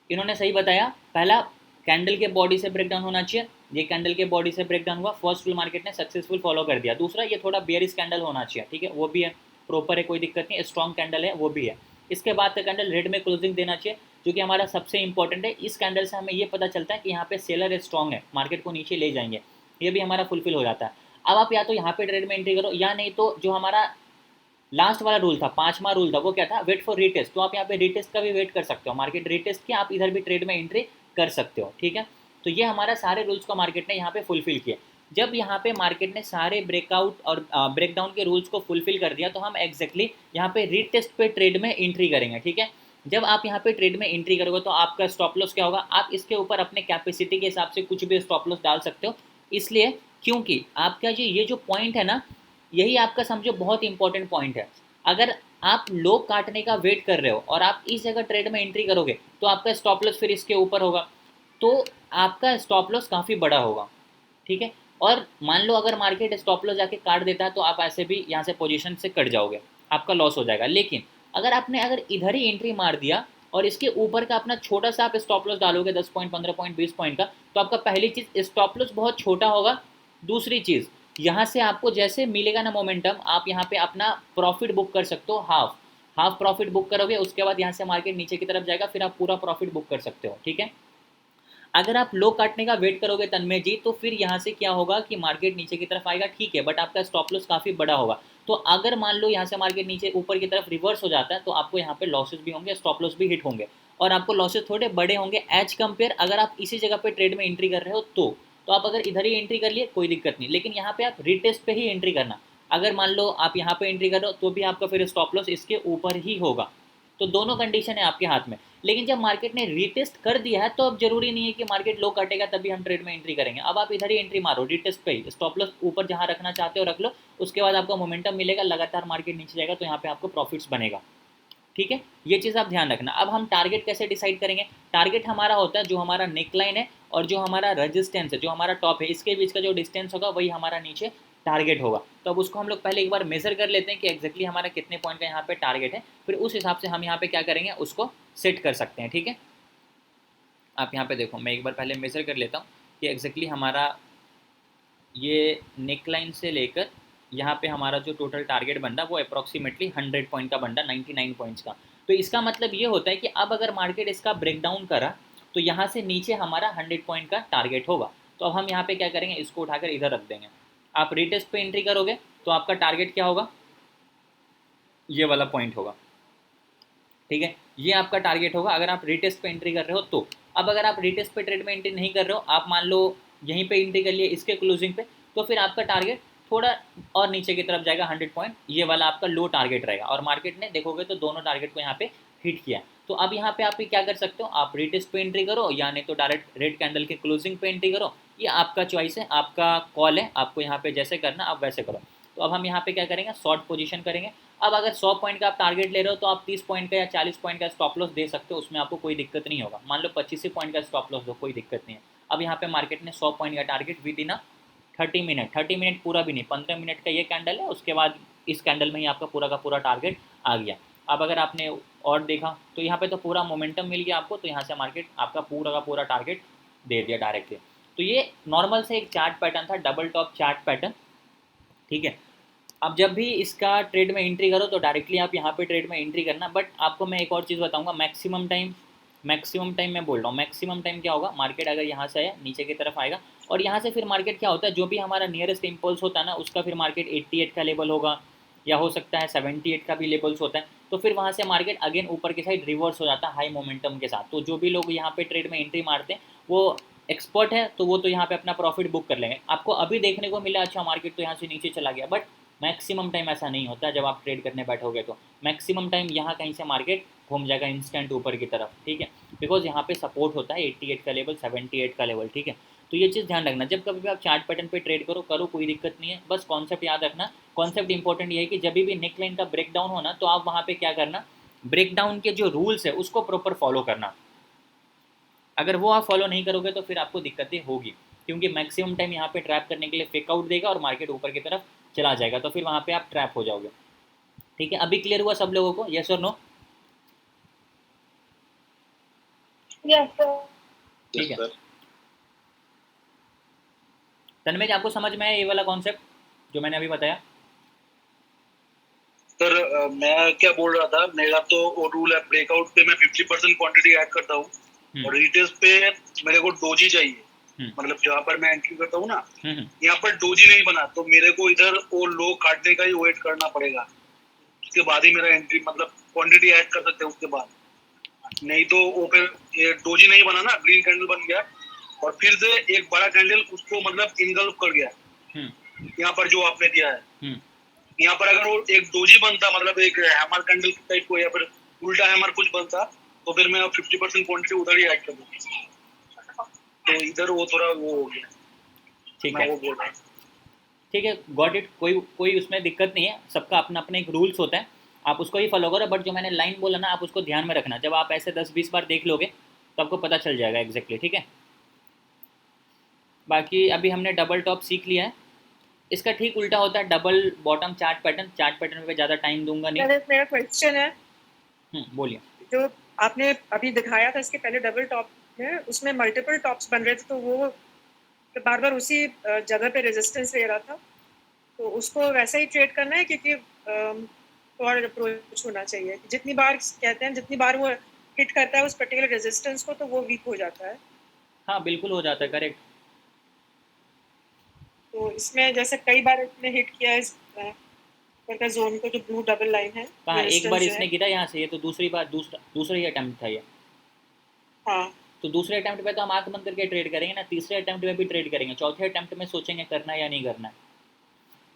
इन्होंने सही बताया, पहला कैंडल के बॉडी से ब्रेकडाउन होना चाहिए, ये कैंडल के बॉडी से ब्रेकडाउन हुआ, फर्स्ट फुल मार्केट ने सक्सेसफुल फॉलो कर दिया। दूसरा, ये थोड़ा बेयरिश कैंडल होना चाहिए, ठीक है, वो भी है, प्रॉपर है, कोई दिक्कत नहीं, स्ट्रॉन्ग कैंडल है, वो भी है। इसके बाद का कैंडल रेड में क्लोजिंग देना चाहिए, जो कि हमारा सबसे इंपॉर्टेंट है। इस कैंडल से हमें ये पता चलता है कि यहाँ पे सेलर स्ट्रॉन्ग है, मार्केट को नीचे ले जाएंगे, ये भी हमारा फुलफिल हो जाता है। अब आप या तो यहाँ पे ट्रेड में एंट्री करो, या नहीं तो जो हमारा लास्ट वाला रूल था, पांचवा रूल था, वो क्या था, वेट फॉर रीटेस्ट। तो आप यहाँ पे रीटेस्ट का भी वेट कर सकते हो, मार्केट रीटेस्ट किया आप इधर भी ट्रेड में एंट्री कर सकते हो, ठीक है। तो ये हमारा सारे रूल्स को मार्केट ने यहाँ पे फुलफिल किया। जब यहाँ पे मार्केट ने सारे ब्रेकआउट और ब्रेकडाउन के रूल्स को फुलफिल कर दिया, तो हम एग्जैक्टली यहाँ पे रीटेस्ट पे ट्रेड में एंट्री करेंगे, ठीक है। जब आप यहाँ पे ट्रेड में एंट्री करोगे तो आपका स्टॉप लॉस क्या होगा, आप इसके ऊपर अपने कैपेसिटी के हिसाब से कुछ भी स्टॉप लॉस डाल सकते हो, इसलिए क्योंकि आपका ये जो पॉइंट है ना, यही आपका समझो बहुत इंपॉर्टेंट पॉइंट है। अगर आप लो काटने का वेट कर रहे हो और आप इस जगह ट्रेड में एंट्री करोगे तो आपका स्टॉप लॉस फिर इसके ऊपर होगा, तो आपका स्टॉप लॉस काफ़ी बड़ा होगा, ठीक है। और मान लो अगर मार्केट स्टॉप लॉस जाके काट देता है तो आप ऐसे भी यहाँ से पोजीशन से कट जाओगे, आपका लॉस हो जाएगा। लेकिन अगर आपने इधर ही एंट्री मार दिया और इसके ऊपर का अपना छोटा सा आप स्टॉप लॉस डालोगे 10 पॉइंट, 15 पॉइंट, 20 पॉइंट का, तो आपका पहली चीज़ स्टॉप लॉस बहुत छोटा होगा। दूसरी चीज़, यहाँ से आपको जैसे मिलेगा ना मोमेंटम, आप यहाँ पे अपना प्रॉफिट बुक कर सकते हो, हाफ प्रॉफिट बुक करोगे, उसके बाद यहाँ से मार्केट नीचे की तरफ जाएगा, फिर आप पूरा प्रॉफिट बुक कर सकते हो, ठीक है। अगर आप लो काटने का वेट करोगे तन्मय जी, तो फिर यहाँ से क्या होगा कि मार्केट नीचे की तरफ आएगा, ठीक है, बट आपका स्टॉप लॉस काफ़ी बड़ा होगा। तो अगर मान लो यहाँ से मार्केट नीचे ऊपर की तरफ रिवर्स हो जाता है, तो आपको यहाँ पे लॉसेस भी होंगे, स्टॉप लॉस भी हिट होंगे, और आपको लॉसेस थोड़े बड़े होंगे एज कम्पेयर अगर आप इसी जगह पे ट्रेड में एंट्री कर रहे हो तो आप अगर इधर ही एंट्री कर लिए कोई दिक्कत नहीं, लेकिन यहाँ पे आप रिटेस्ट पे ही एंट्री करना। अगर मान लो आप यहाँ पे एंट्री कर रहे हो तो भी आपका फिर स्टॉप लॉस इसके ऊपर ही होगा। तो दोनों कंडीशन है आपके हाथ में। लेकिन जब मार्केट ने रीटेस्ट कर दिया है तो अब जरूरी नहीं है कि मार्केट लो काटेगा तभी हम ट्रेड में एंट्री करेंगे। अब आप इधर ही एंट्री मारो रीटेस्ट पे ही, स्टॉप लॉस ऊपर जहाँ रखना चाहते हो रख लो, उसके बाद आपको मोमेंटम मिलेगा, लगातार मार्केट नीचे जाएगा तो यहाँ पे आपको प्रॉफिट्स बनेगा, ठीक है। ये चीज़ आप ध्यान रखना। अब हम टारगेट कैसे डिसाइड करेंगे, टारगेट हमारा होता है जो हमारा नेकलाइन है और जो हमारा रेजिस्टेंस है, जो हमारा टॉप है, इसके बीच का जो डिस्टेंस होगा वही हमारा नीचे टारगेट होगा। तो अब उसको हम लोग पहले एक बार मेजर कर लेते हैं कि एक्जैक्टली हमारा कितने पॉइंट का यहाँ पे टारगेट है, फिर उस हिसाब से हम यहाँ पे क्या करेंगे उसको सेट कर सकते हैं, ठीक है। आप यहाँ पे देखो, मैं एक बार पहले मेजर कर लेता हूँ कि एक्जैक्टली हमारा ये नेकलाइन से लेकर यहाँ पे हमारा जो टोटल टारगेट बन रहा है वो अप्रॉक्सीमेटली 100 पॉइंट का बन रहा, 99 पॉइंट्स का। तो इसका मतलब ये होता है कि अब अगर मार्केट इसका ब्रेकडाउन करा तो यहाँ से नीचे हमारा 100 पॉइंट का टारगेट होगा। तो अब हम यहाँ पे क्या करेंगे, इसको उठाकर इधर रख देंगे। आप रीटेस्ट पे एंट्री करोगे तो आपका टारगेट क्या होगा, ये वाला पॉइंट होगा, ठीक है, ये आपका टारगेट होगा अगर आप रीटेस्ट पे एंट्री कर रहे हो तो। अब अगर आप रीटेस्ट पे ट्रेड में एंट्री नहीं कर रहे हो, आप मान लो यहीं पे एंट्री कर लिए इसके क्लोजिंग पे, तो फिर आपका टारगेट थोड़ा और नीचे की तरफ जाएगा 100 पॉइंट, ये वाला आपका लो टारगेट रहेगा। और मार्केट ने देखोगे तो दोनों टारगेट को यहाँ पे हिट किया। तो अब यहाँ पे आप क्या कर सकते हो, आप रीटेस्ट पे एंट्री करो या नहीं तो डायरेक्ट रेड कैंडल के क्लोजिंग पे एंट्री करो, ये आपका चॉइस है, आपका कॉल है, आपको यहाँ पे जैसे करना आप वैसे करो। तो अब हम यहाँ पे क्या करेंगे, शॉर्ट पोजीशन करेंगे। अब अगर 100 पॉइंट का आप टारगेट ले रहे हो तो आप 30 पॉइंट का या 40 पॉइंट का स्टॉप लॉस दे सकते हो, उसमें आपको कोई दिक्कत नहीं होगा। मान लो 25 पॉइंट का स्टॉप लॉस दो, कोई दिक्कत नहीं है। अब यहाँ पे मार्केट ने 100 पॉइंट का टारगेट विद इन 30 मिनट पूरा भी नहीं, 15 मिनट का ये कैंडल है, उसके बाद इस कैंडल में ही आपका पूरा का पूरा टारगेट आ गया। अब अगर आपने और देखा तो यहाँ पे तो पूरा मोमेंटम मिल गया आपको, तो यहाँ से मार्केट आपका पूरा का पूरा टारगेट दे दिया डायरेक्टली। तो ये नॉर्मल से एक चार्ट पैटर्न था, डबल टॉप चार्ट पैटर्न, ठीक है। अब जब भी इसका ट्रेड में एंट्री करो तो डायरेक्टली आप यहाँ पे ट्रेड में एंट्री करना। बट आपको मैं एक और चीज़ बताऊंगा, मैक्सिमम टाइम मैं बोल रहा हूँ, मैक्सिमम टाइम क्या होगा, मार्केट अगर यहाँ से आया नीचे की तरफ आएगा और यहाँ से फिर मार्केट क्या होता है, जो भी हमारा नियरेस्ट इम्पल्स होता है ना, उसका फिर मार्केट 88 का लेवल होगा या हो सकता है 78 का भी लेवल्स होता है। तो फिर वहाँ से मार्केट अगेन ऊपर की साइड रिवर्स हो जाता है हाई मोमेंटम के साथ। तो जो भी लोग यहाँ पे ट्रेड में एंट्री मारते हैं वो एक्सपर्ट है, तो वो तो यहाँ पे अपना प्रॉफिट बुक कर लेंगे। आपको अभी देखने को मिला अच्छा मार्केट तो यहाँ से नीचे चला गया, बट मैक्सिमम टाइम ऐसा नहीं होता जब आप ट्रेड करने बैठोगे, तो मैक्सिमम टाइम यहाँ कहीं से मार्केट घूम जाएगा इंस्टेंट ऊपर की तरफ, ठीक है, बिकॉज यहाँ पे सपोर्ट होता है 88 का लेवल, 78 का लेवल, ठीक है। तो ये चीज़ ध्यान रखना, जब कभी भी आप चार्ट पैटर्न पे ट्रेड करो करो, कोई दिक्कत नहीं है, बस कॉन्सेप्ट याद रखना। कॉन्सेप्ट इंपॉर्टेंट ये है कि जब भी नेक लाइन का ब्रेक डाउन होना, तो आप वहाँ पे क्या करना, ब्रेक डाउन के जो रूल्स है उसको प्रॉपर फॉलो करना। अगर वो आप फॉलो नहीं करोगे तो फिर आपको दिक्कतें होगी, क्योंकि मैक्सिमम टाइम यहाँ पे ट्रैप करने के लिए फेक आउट देगा और मार्केट ऊपर की तरफ चला जाएगा, तो फिर वहाँ पे आप ट्रैप हो जाओगे, ठीक है। अभी क्लियर हुआ सब लोगों को, यस और नो? Yes sir. ठीक है। तन्मय आपको समझ में आया ये वाला कॉन्सेप्ट जो मैंने अभी बताया? सर मैं क्या बोल रहा था, मेरा तो वो रूल है, ब्रेकआउट पे मैं 50% क्वांटिटी ऐड करता हूँ और रिटेल्स पे मेरे को डोजी चाहिए, मतलब जहाँ पर मैं एंट्री करता हूँ ना, यहाँ पर डोजी नहीं बना तो मेरे को इधर वो लो काटने का ही वेट करना पड़ेगा, उसके बाद ही मेरा एंट्री मतलब क्वांटिटी ऐड कर सकते हैं उसके बाद, नहीं तो वो फिर ये डोजी नहीं बना ना, ग्रीन कैंडल बन गया और फिर से एक बड़ा कैंडल उसको मतलब इनगल्फ कर गया, यहाँ पर जो आपने दिया है, यहाँ पर अगर वो एक डोजी बनता, मतलब एक हैमर कैंडल टाइप को या फिर उल्टा हैमर कुछ बनता, तो फिर मैं 50% क्वांटिटी उधर ही ऐड कर दूंगा, तो इधर वो थोड़ा वो हो गया, ठीक मैं है, वो बोल रहा हूँ। ठीक है, गॉट इट, कोई उसमें दिक्कत नहीं है, सबका अपना अपना एक रूल्स होता है, आप उसको ही फॉलो करो, बट जो मैंने लाइन बोला ना आप उसको ध्यान में रखना, जब आप ऐसे 10-20 बार देख लोगे तो आपको पता चल जाएगा एग्जैक्टली, ठीक है। बाकी अभी हमने डबल टॉप सीख लिया है, इसका ठीक उल्टा होता है डबल बॉटम चार्ट पैटर्न पे ज़्यादा टाइम दूंगा नहीं। मेरा क्वेश्चन है, बोलिए। जो आपने अभी दिखाया था इसके पहले डबल टॉप में, उसमें मल्टीपल टॉप्स बन रहे थे, तो वो बार बार उसी जगह पे रेजिस्टेंस ले रहा था, तो उसको वैसा ही ट्रेड करना है, क्योंकि और अप्रोच होना चाहिए, जितनी बार कहते हैं जितनी बार वो हिट करता है उस पर्टिकुलर रेजिस्टेंस को, तो वो वीक हो जाता है। हाँ बिल्कुल हो जाता है, करेक्ट। तो इसमें जैसे कई बार इसने हिट किया है इस का जोन को, जो ब्लू डबल लाइन है, कहाँ एक बार resistance जो इसने है। गिरा यहाँ से, ये तो दूसरी बार दूसरा ही अटैम्प्ट था ये, हाँ तो दूसरे अटैम्प्ट पे तो हम आंख बंद करके ट्रेड करेंगे ना, तीसरे अटैम्प्ट में भी ट्रेड करेंगे, चौथे अटैम्प्ट में सोचेंगे करना है या नहीं करना है।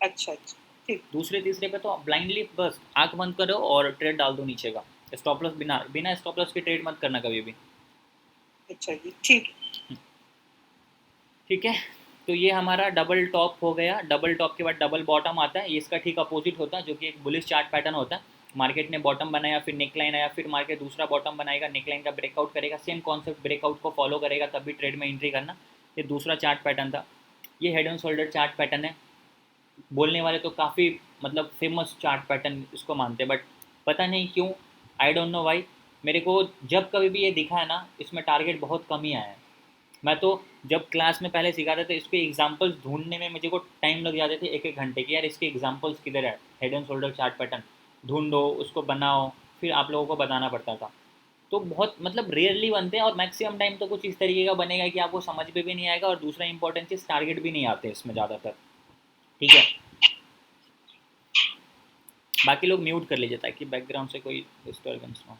अच्छा अच्छा ठीक। दूसरे तीसरे पे तो ब्लाइंडली बस आंख बंद करो और ट्रेड डाल दो नीचे का, स्टॉप लॉस बिना बिना स्टॉप लॉस की ट्रेड मत करना कभी भी। अच्छा जी ठीक। ठीक है, तो ये हमारा डबल टॉप हो गया, डबल टॉप के बाद डबल बॉटम आता है, ये इसका ठीक अपोजिट होता है, जो कि एक बुलिश चार्ट पैटर्न होता है। मार्केट ने बॉटम बनाया, फिर नेकलाइन आया, फिर मार्केट दूसरा बॉटम बनाएगा, नेकलाइन का ब्रेकआउट करेगा, सेम कॉन्सेप्ट ब्रेकआउट को फॉलो करेगा, तभी ट्रेड में एंट्री करना। ये दूसरा चार्ट पैटर्न था। ये head and shoulder chart pattern है, बोलने वाले तो काफ़ी मतलब फेमस चार्ट पैटर्न इसको मानते हैं, बट पता नहीं क्यों, आई डोंट नो वाई, मेरे को जब कभी भी ये दिखा है ना, इसमें टारगेट बहुत कम ही आया है। मैं तो जब क्लास में पहले सिखाते थे, इसके एग्जांपल्स ढूंढने में मुझे को टाइम लग जाते थे, एक एक घंटे की, यार इसके एग्जांपल्स किधर है, head and shoulder chart pattern ढूंढो, उसको बनाओ, फिर आप लोगों को बताना पड़ता था। तो बहुत मतलब रेयरली बनते हैं, और मैक्सिमम टाइम तो कुछ इस तरीके का बनेगा कि आपको समझ में भी नहीं आएगा, और दूसरा इंपॉर्टेंट चीज़ टारगेट भी नहीं आते इसमें ज़्यादातर, ठीक है। बाकी लोग म्यूट कर लीजिए ताकि बैकग्राउंड से कोई डिस्टर्बेंस ना हो,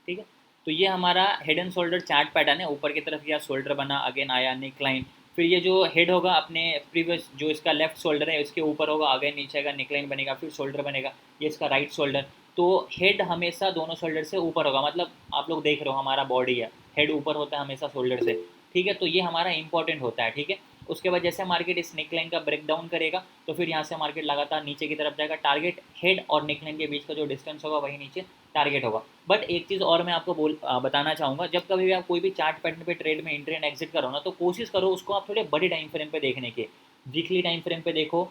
ठीक है। तो ये हमारा head and shoulder chart pattern है, ऊपर की तरफ या शोल्डर बना, अगेन आया नेक लाइन, फिर ये जो हेड होगा अपने प्रीवियस जो इसका लेफ्ट शोल्डर है इसके ऊपर होगा, आगे नीचे आएगा, नेक लाइन बनेगा, फिर शोल्डर बनेगा, ये इसका राइट शोल्डर। तो हेड हमेशा दोनों शोल्डर से ऊपर होगा, मतलब आप लोग देख रहे हो हमारा बॉडी है, हेड ऊपर होता है हमेशा शोल्डर से, ठीक है। तो ये हमारा इंपॉर्टेंट होता है, ठीक है। उसके बाद जैसे मार्केट इस नेक लाइन का ब्रेक डाउन करेगा, तो फिर यहाँ से मार्केट लगातार नीचे की तरफ जाएगा, टारगेट हेड और नेक लाइन के बीच का जो डिस्टेंस होगा वही नीचे टारगेट होगा। बट एक चीज़ और मैं आपको बताना चाहूँगा, जब कभी भी आप कोई भी चार्ट पैटर्न पे ट्रेड में एंट्री एंड एग्जिट करो ना, तो कोशिश करो उसको आप थोड़े बड़े टाइम फ्रेम पे देखने के, वीकली टाइम फ्रेम पे देखो,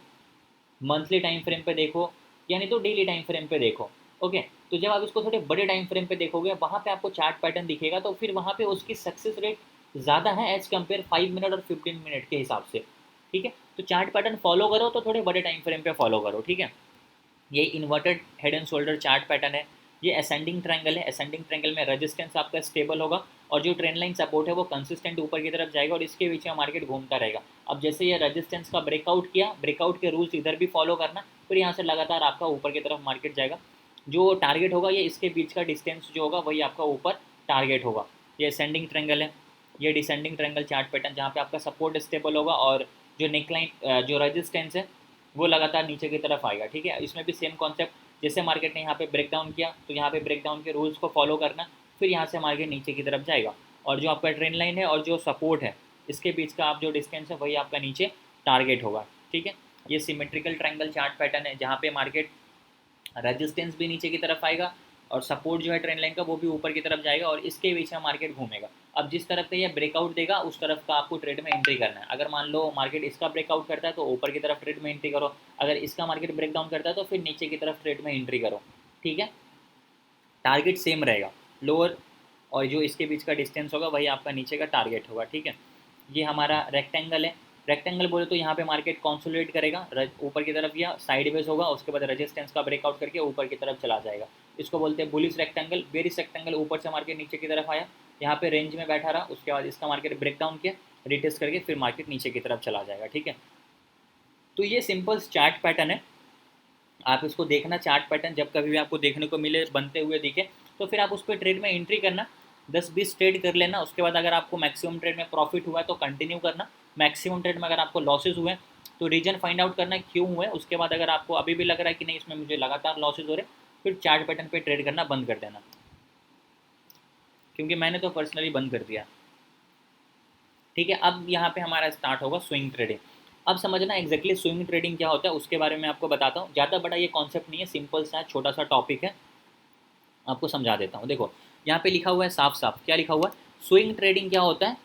मंथली टाइम फ्रेम पे देखो, यानी तो डेली टाइम फ्रेम पे देखो, ओके। तो जब आप इसको थोड़े बड़े टाइम फ्रेम पे देखोगे, वहाँ पे आपको चार्ट पैटर्न दिखेगा, तो फिर वहाँ पे उसकी सक्सेस रेट ज़्यादा है एज कम्पेयर 5 मिनट और 15 मिनट के हिसाब से, ठीक है। तो चार्ट पैटर्न फॉलो करो तो थोड़े बड़े टाइम फ्रेम पे फॉलो करो, ठीक है। ये inverted head and shoulder chart pattern है, ये असेंडिंग ट्रायंगल है, असेंडिंग ट्रायंगल में रेजिस्टेंस आपका स्टेबल होगा, और जो ट्रेंड लाइन सपोर्ट है वो कंसिस्टेंट ऊपर की तरफ जाएगा, और इसके बीच में मार्केट घूमता रहेगा। अब जैसे ये रेजिस्टेंस का ब्रेकआउट किया, ब्रेकआउट के रूल्स इधर भी फॉलो करना, फिर यहाँ से लगातार आपका ऊपर की तरफ मार्केट जाएगा, जो टारगेट होगा ये इसके बीच का डिस्टेंस जो होगा वही आपका ऊपर टारगेट होगा। ये असेंडिंग ट्रायंगल है, ये डिसेंडिंग ट्रायंगल चार्ट पैटर्न, जहाँ पे आपका सपोर्ट स्टेबल होगा, और जो नेकलाइन जो रेजिस्टेंस है वो लगातार नीचे की तरफ आएगा। ठीक है, इसमें भी सेम कॉन्सेप्ट, जैसे मार्केट ने यहाँ पे ब्रेक डाउन किया तो यहाँ पे ब्रेक डाउन के रूल्स को फॉलो करना, फिर यहाँ से मार्केट नीचे की तरफ जाएगा, और जो आपका ट्रेंड लाइन है और जो सपोर्ट है इसके बीच का आप जो डिस्टेंस है वही आपका नीचे टारगेट होगा। ठीक है, ये सिमेट्रिकल ट्रायंगल चार्ट पैटर्न है जहाँ पे मार्केट रेजिस्टेंस भी नीचे की तरफ आएगा और सपोर्ट जो है ट्रेंड लाइन का वो भी ऊपर की तरफ जाएगा, और इसके बीच में मार्केट घूमेगा। अब जिस तरफ का ये ब्रेकआउट देगा उस तरफ का आपको ट्रेड में एंट्री करना है। अगर मान लो मार्केट इसका ब्रेकआउट करता है तो ऊपर की तरफ ट्रेड में एंट्री करो, अगर इसका मार्केट ब्रेकडाउन करता है तो फिर नीचे की तरफ ट्रेड में एंट्री करो। ठीक है, टारगेट सेम रहेगा, लोअर और जो इसके बीच का डिस्टेंस होगा वही आपका नीचे का टारगेट होगा। ठीक है, ये हमारा रेक्टेंगल है। रेक्टेंगल बोले तो यहाँ पे मार्केट कंसोलिडेट करेगा, ऊपर की तरफ या साइडवेज होगा, उसके बाद रेजिस्टेंस का ब्रेकआउट करके ऊपर की तरफ चला जाएगा। इसको बोलते हैं बुलिश रेक्टेंगल। बेरिश रेक्टेंगल, ऊपर से मार्केट नीचे की तरफ आया, यहाँ पे रेंज में बैठा रहा, उसके बाद इसका मार्केट ब्रेकडाउन किया, रिटेस्ट करके फिर मार्केट नीचे की तरफ चला जाएगा। ठीक है, तो ये सिंपल चार्ट पैटर्न है, आप इसको देखना। चार्ट पैटर्न जब कभी भी आपको देखने को मिले, बनते हुए दिखे, तो फिर आप उस पर ट्रेड में एंट्री करना, 10-20 ट्रेड कर लेना। उसके बाद अगर आपको मैक्सिमम ट्रेड में प्रॉफिट हुआ है तो कंटिन्यू करना, मैक्सिमम ट्रेड में अगर आपको लॉसेज हुए तो रीजन फाइंड आउट करना क्यों हुए। उसके बाद अगर आपको अभी भी लग रहा है कि नहीं इसमें मुझे लगातार लॉसेज हो रहे, फिर चार्ट पैटर्न पे ट्रेड करना बंद कर देना, क्योंकि मैंने तो पर्सनली बंद कर दिया। ठीक है, अब यहाँ पे हमारा स्टार्ट होगा स्विंग ट्रेडिंग। अब समझना एग्जैक्टली स्विंग ट्रेडिंग क्या होता है उसके बारे में आपको बताता हूँ। ज़्यादा बड़ा ये कॉन्सेप्ट नहीं है, सिंपल सा छोटा सा टॉपिक है, आपको समझा देता हूँ। देखो यहाँ पे लिखा हुआ है साफ साफ, क्या लिखा हुआ है, स्विंग ट्रेडिंग क्या होता है।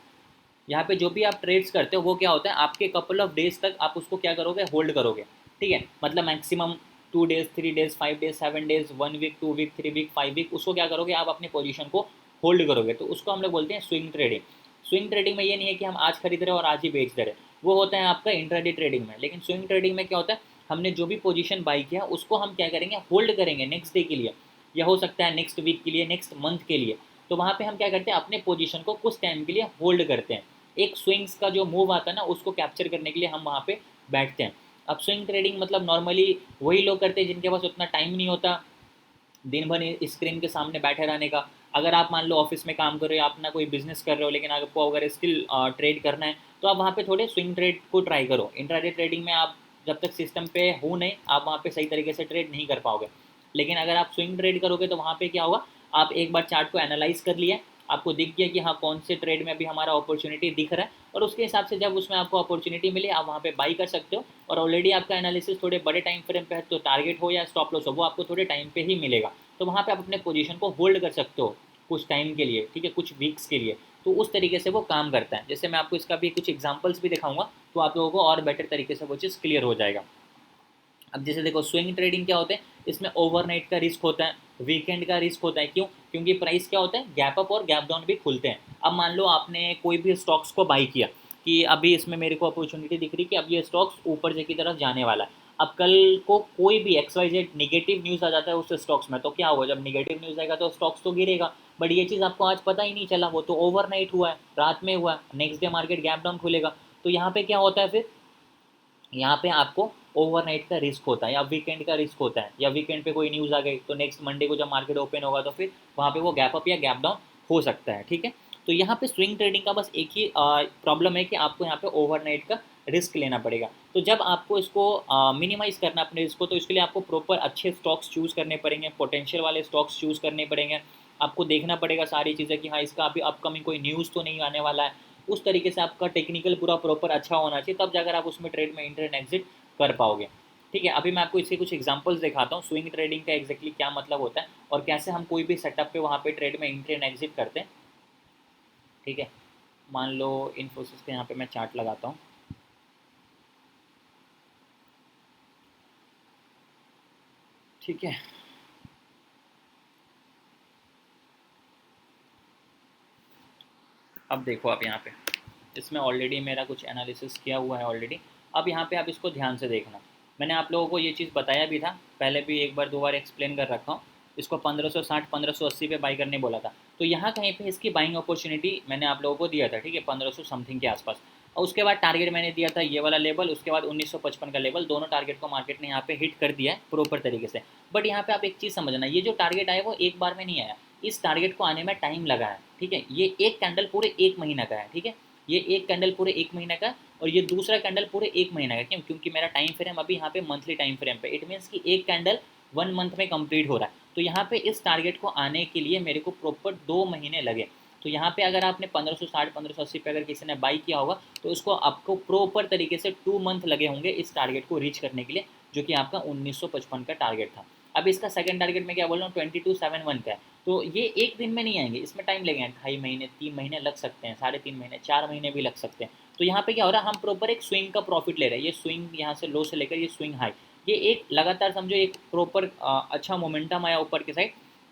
यहाँ पे जो भी आप ट्रेड्स करते हो वो क्या होता है, आपके कपल ऑफ डेज तक आप उसको क्या करोगे, होल्ड करोगे। ठीक है, मतलब maximum 2 days, 3 days, 5 days, 7 days, 1 week, 2 week, 3 week, 5 week, उसको क्या करोगे, आप अपनी पोजीशन को होल्ड करोगे, तो उसको हम लोग बोलते हैं स्विंग ट्रेडिंग। स्विंग ट्रेडिंग में ये नहीं है कि हम आज खरीद रहे और आज ही बेच दे रहे, वो होता है आपका इंट्राडे ट्रेडिंग में। लेकिन स्विंग ट्रेडिंग में क्या होता है, हमने जो भी पोजीशन बाई किया उसको हम क्या करेंगे, होल्ड करेंगे नेक्स्ट डे के लिए, या हो सकता है नेक्स्ट वीक के लिए, नेक्स्ट मंथ के लिए। तो वहाँ पे हम क्या करते हैं, अपने पोजीशन को कुछ टाइम के लिए होल्ड करते हैं। एक स्विंग्स का जो मूव आता है ना उसको कैप्चर करने के लिए हम वहाँ पे बैठते हैं। अब स्विंग ट्रेडिंग मतलब नॉर्मली वही लोग करते हैं जिनके पास उतना टाइम नहीं होता दिन भर स्क्रीन के सामने बैठे रहने का। अगर आप मान लो ऑफिस में काम कर रहे हो, आप अपना कोई बिजनेस कर रहे हो, लेकिन आपको अगर स्टिल ट्रेड करना है तो आप वहाँ पे थोड़े स्विंग ट्रेड को ट्राई करो। इंट्राडे ट्रेडिंग में आप जब तक सिस्टम पे हो नहीं, आप वहाँ पे सही तरीके से ट्रेड नहीं कर पाओगे। लेकिन अगर आप स्विंग ट्रेड करोगे तो वहाँ पे क्या होगा, आप एक बार चार्ट को एनालाइज कर लिया, आपको दिख गया कि हाँ कौन से ट्रेड में अभी हमारा अपॉर्चुनिटी दिख रहा है, और उसके हिसाब से जब उसमें आपको अपॉर्चुनिटी मिले आप वहाँ पे बाई कर सकते हो। और ऑलरेडी आपका एनालिसिस थोड़े बड़े टाइम फ्रेम पे है तो टारगेट हो या स्टॉप लॉस हो वो आपको थोड़े टाइम पे ही मिलेगा, तो वहाँ पे आप अपने पोजीशन को होल्ड कर सकते हो कुछ टाइम के लिए। ठीक है, कुछ वीक्स के लिए, तो उस तरीके से वो काम करता है। जैसे मैं आपको इसका भी कुछ एग्जाम्पल्स भी दिखाऊंगा तो आप लोगों को और बेटर तरीके से वो चीज़ क्लियर हो जाएगा। अब जैसे देखो स्विंग ट्रेडिंग क्या होता है, इसमें ओवरनाइट का रिस्क होता है, वीकेंड का रिस्क होता है। क्यों, क्योंकि प्राइस क्या होता है, गैप अप और गैप डाउन भी खुलते हैं। अब मान लो आपने कोई भी स्टॉक्स को बाई किया कि अभी इसमें मेरे को अपॉर्चुनिटी दिख रही कि अब ये स्टॉक्स ऊपर से की तरफ जाने वाला है। अब कल को कोई भी XYZ निगेटिव न्यूज़ आ जाता है उस स्टॉक्स में, तो क्या होगा, जब निगेटिव न्यूज़ आएगा तो स्टॉक्स तो गिरेगा। बट ये चीज़ आपको आज पता ही नहीं चला, वो तो ओवरनाइट हुआ है, रात में हुआ है, next day market gap down खुलेगा। तो यहाँ पे क्या होता है, फिर यहाँ पे आपको ओवरनाइट का रिस्क होता है या वीकेंड का रिस्क होता है, या वीकेंड पे कोई न्यूज़ आ गई तो नेक्स्ट मंडे को जब मार्केट ओपन होगा तो फिर वहाँ पे वो गैप अप या गैप डाउन हो सकता है। ठीक है, तो यहाँ पे स्विंग ट्रेडिंग का बस एक ही प्रॉब्लम है कि आपको यहाँ पे ओवरनाइट का रिस्क लेना पड़ेगा। तो जब आपको इसको मिनिमाइज़ करना अपने रिस्क को, तो इसके लिए आपको प्रॉपर अच्छे स्टॉक्स चूज़ करने पड़ेंगे, पोटेंशियल वाले स्टॉक्स चूज़ करने पड़ेंगे। आपको देखना पड़ेगा सारी चीज़ें कि हाँ इसका अभी अपकमिंग कोई न्यूज़ तो नहीं आने वाला है। उस तरीके से आपका टेक्निकल पूरा प्रॉपर अच्छा होना चाहिए, तब जाकर आप उसमें ट्रेड में एंटर एंड एग्जिट कर पाओगे। ठीक है, अभी मैं आपको इसके कुछ एग्जांपल्स दिखाता हूँ स्विंग ट्रेडिंग का एग्जैक्टली क्या मतलब होता है और कैसे हम कोई भी सेटअप पे वहाँ पे ट्रेड में एंट्री एंड एग्जिट करते हैं। ठीक है, मान लो इन्फोसिस के यहाँ पे मैं चार्ट लगाता हूँ। ठीक है, अब देखो आप यहाँ पे इसमें ऑलरेडी मेरा कुछ एनालिसिस किया हुआ है ऑलरेडी। अब यहाँ पे आप इसको ध्यान से देखना, मैंने आप लोगों को ये चीज़ बताया भी था पहले भी, एक बार 2 बार एक्सप्लेन कर रखा हूँ। इसको 1560 1580 पे बाई करने बोला था, तो यहाँ कहीं पे इसकी बाइंग अपॉर्चुनिटी मैंने आप लोगों को दिया था। ठीक है, 1500 समथिंग के आसपास, और उसके बाद टारगेट मैंने दिया था ये वाला लेवल, उसके बाद 1955 का लेवल। दोनों टारगेट को मार्केट ने यहाँ पे हिट कर दिया है प्रॉपर तरीके से। बट यहाँ पे आप एक चीज़ समझना, ये जो टारगेट आया वो एक बार में नहीं आया, इस टारगेट को आने में टाइम लगा है। ठीक है, ये एक कैंडल पूरे 1 महीना का है। ठीक है, ये एक कैंडल पूरे 1 महीने का और ये दूसरा कैंडल पूरे 1 महीने का। क्यों? क्योंकि मेरा टाइम फ्रेम अभी यहाँ पे मंथली टाइम फ्रेम पे, इट मीन्स कि एक कैंडल 1 मंथ में कंप्लीट हो रहा है। तो यहाँ पे इस टारगेट को आने के लिए मेरे को प्रॉपर 2 महीने लगे। तो यहाँ पे अगर आपने 1560 1580 पे अगर किसी ने बाई किया होगा तो उसको आपको प्रॉपर तरीके से 2 मंथ लगे होंगे इस टारगेट को रीच करने के लिए, जो कि आपका 1955 का टारगेट था। अब इसका सेकंड टारगेट मैं क्या बोल रहा हूँ, 2271 का है। तो ये एक दिन में नहीं आएंगे, इसमें टाइम लगेगा, 2.5 महीने 3 महीने लग सकते हैं, 3.5 महीने 4 महीने भी लग सकते हैं। तो यहाँ पे क्या हो रहा है, हम प्रॉपर एक स्विंग का प्रॉफिट ले रहे हैं। ये स्विंग यहाँ से लो से लेकर ये स्विंग हाई, ये एक लगातार समझो एक प्रॉपर अच्छा मोमेंटम आया ऊपर की साइड।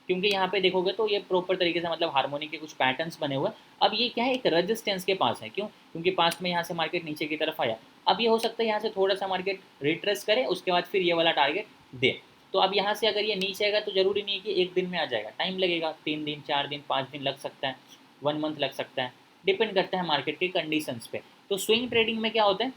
क्योंकि यहाँ पे देखोगे तो ये प्रॉपर तरीके से मतलब हार्मोनी के कुछ पैटर्न्स बने हुए हैं। अब ये क्या है, एक रेजिस्टेंस के पास है। क्यों? क्योंकि पास में यहाँ से मार्केट नीचे की तरफ आया। अब ये हो सकता है यहाँ से थोड़ा सा मार्केट रिट्रेस करे, उसके बाद फिर ये वाला टारगेट दे। तो अब यहाँ से अगर ये नीचे आएगा तो ज़रूरी नहीं है कि एक दिन में आ जाएगा, टाइम लगेगा, 3 दिन 4 दिन 5 दिन लग सकता है, 1 मंथ लग सकता है, डिपेंड करता है मार्केट के कंडीशंस पे। तो स्विंग ट्रेडिंग में क्या होता है,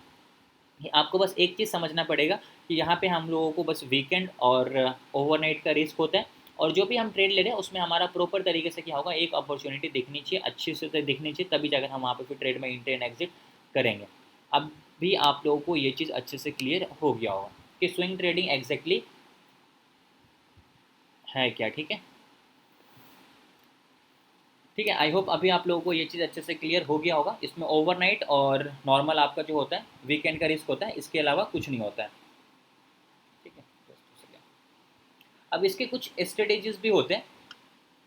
आपको बस एक चीज़ समझना पड़ेगा कि यहाँ पे हम लोगों को बस वीकेंड और ओवरनाइट का रिस्क होता है। और जो भी हम ट्रेड ले रहे हैं उसमें हमारा प्रॉपर तरीके से क्या होगा, एक अपॉर्चुनिटी दिखनी चाहिए, अच्छी से दिखनी चाहिए, तभी जाकर हम वहाँ पे फिर ट्रेड में एंट्री एंड एग्जिट करेंगे। अब भी आप लोगों को ये चीज़ अच्छे से क्लियर हो गया होगा कि स्विंग ट्रेडिंग एग्जैक्टली है क्या। ठीक है, ठीक है, आई होप अभी आप लोगों को ये चीज़ अच्छे से क्लियर हो गया होगा। इसमें ओवरनाइट और नॉर्मल आपका जो होता है वीकेंड का रिस्क होता है, इसके अलावा कुछ नहीं होता है। ठीक है, अब इसके कुछ स्ट्रेटेजीज भी होते हैं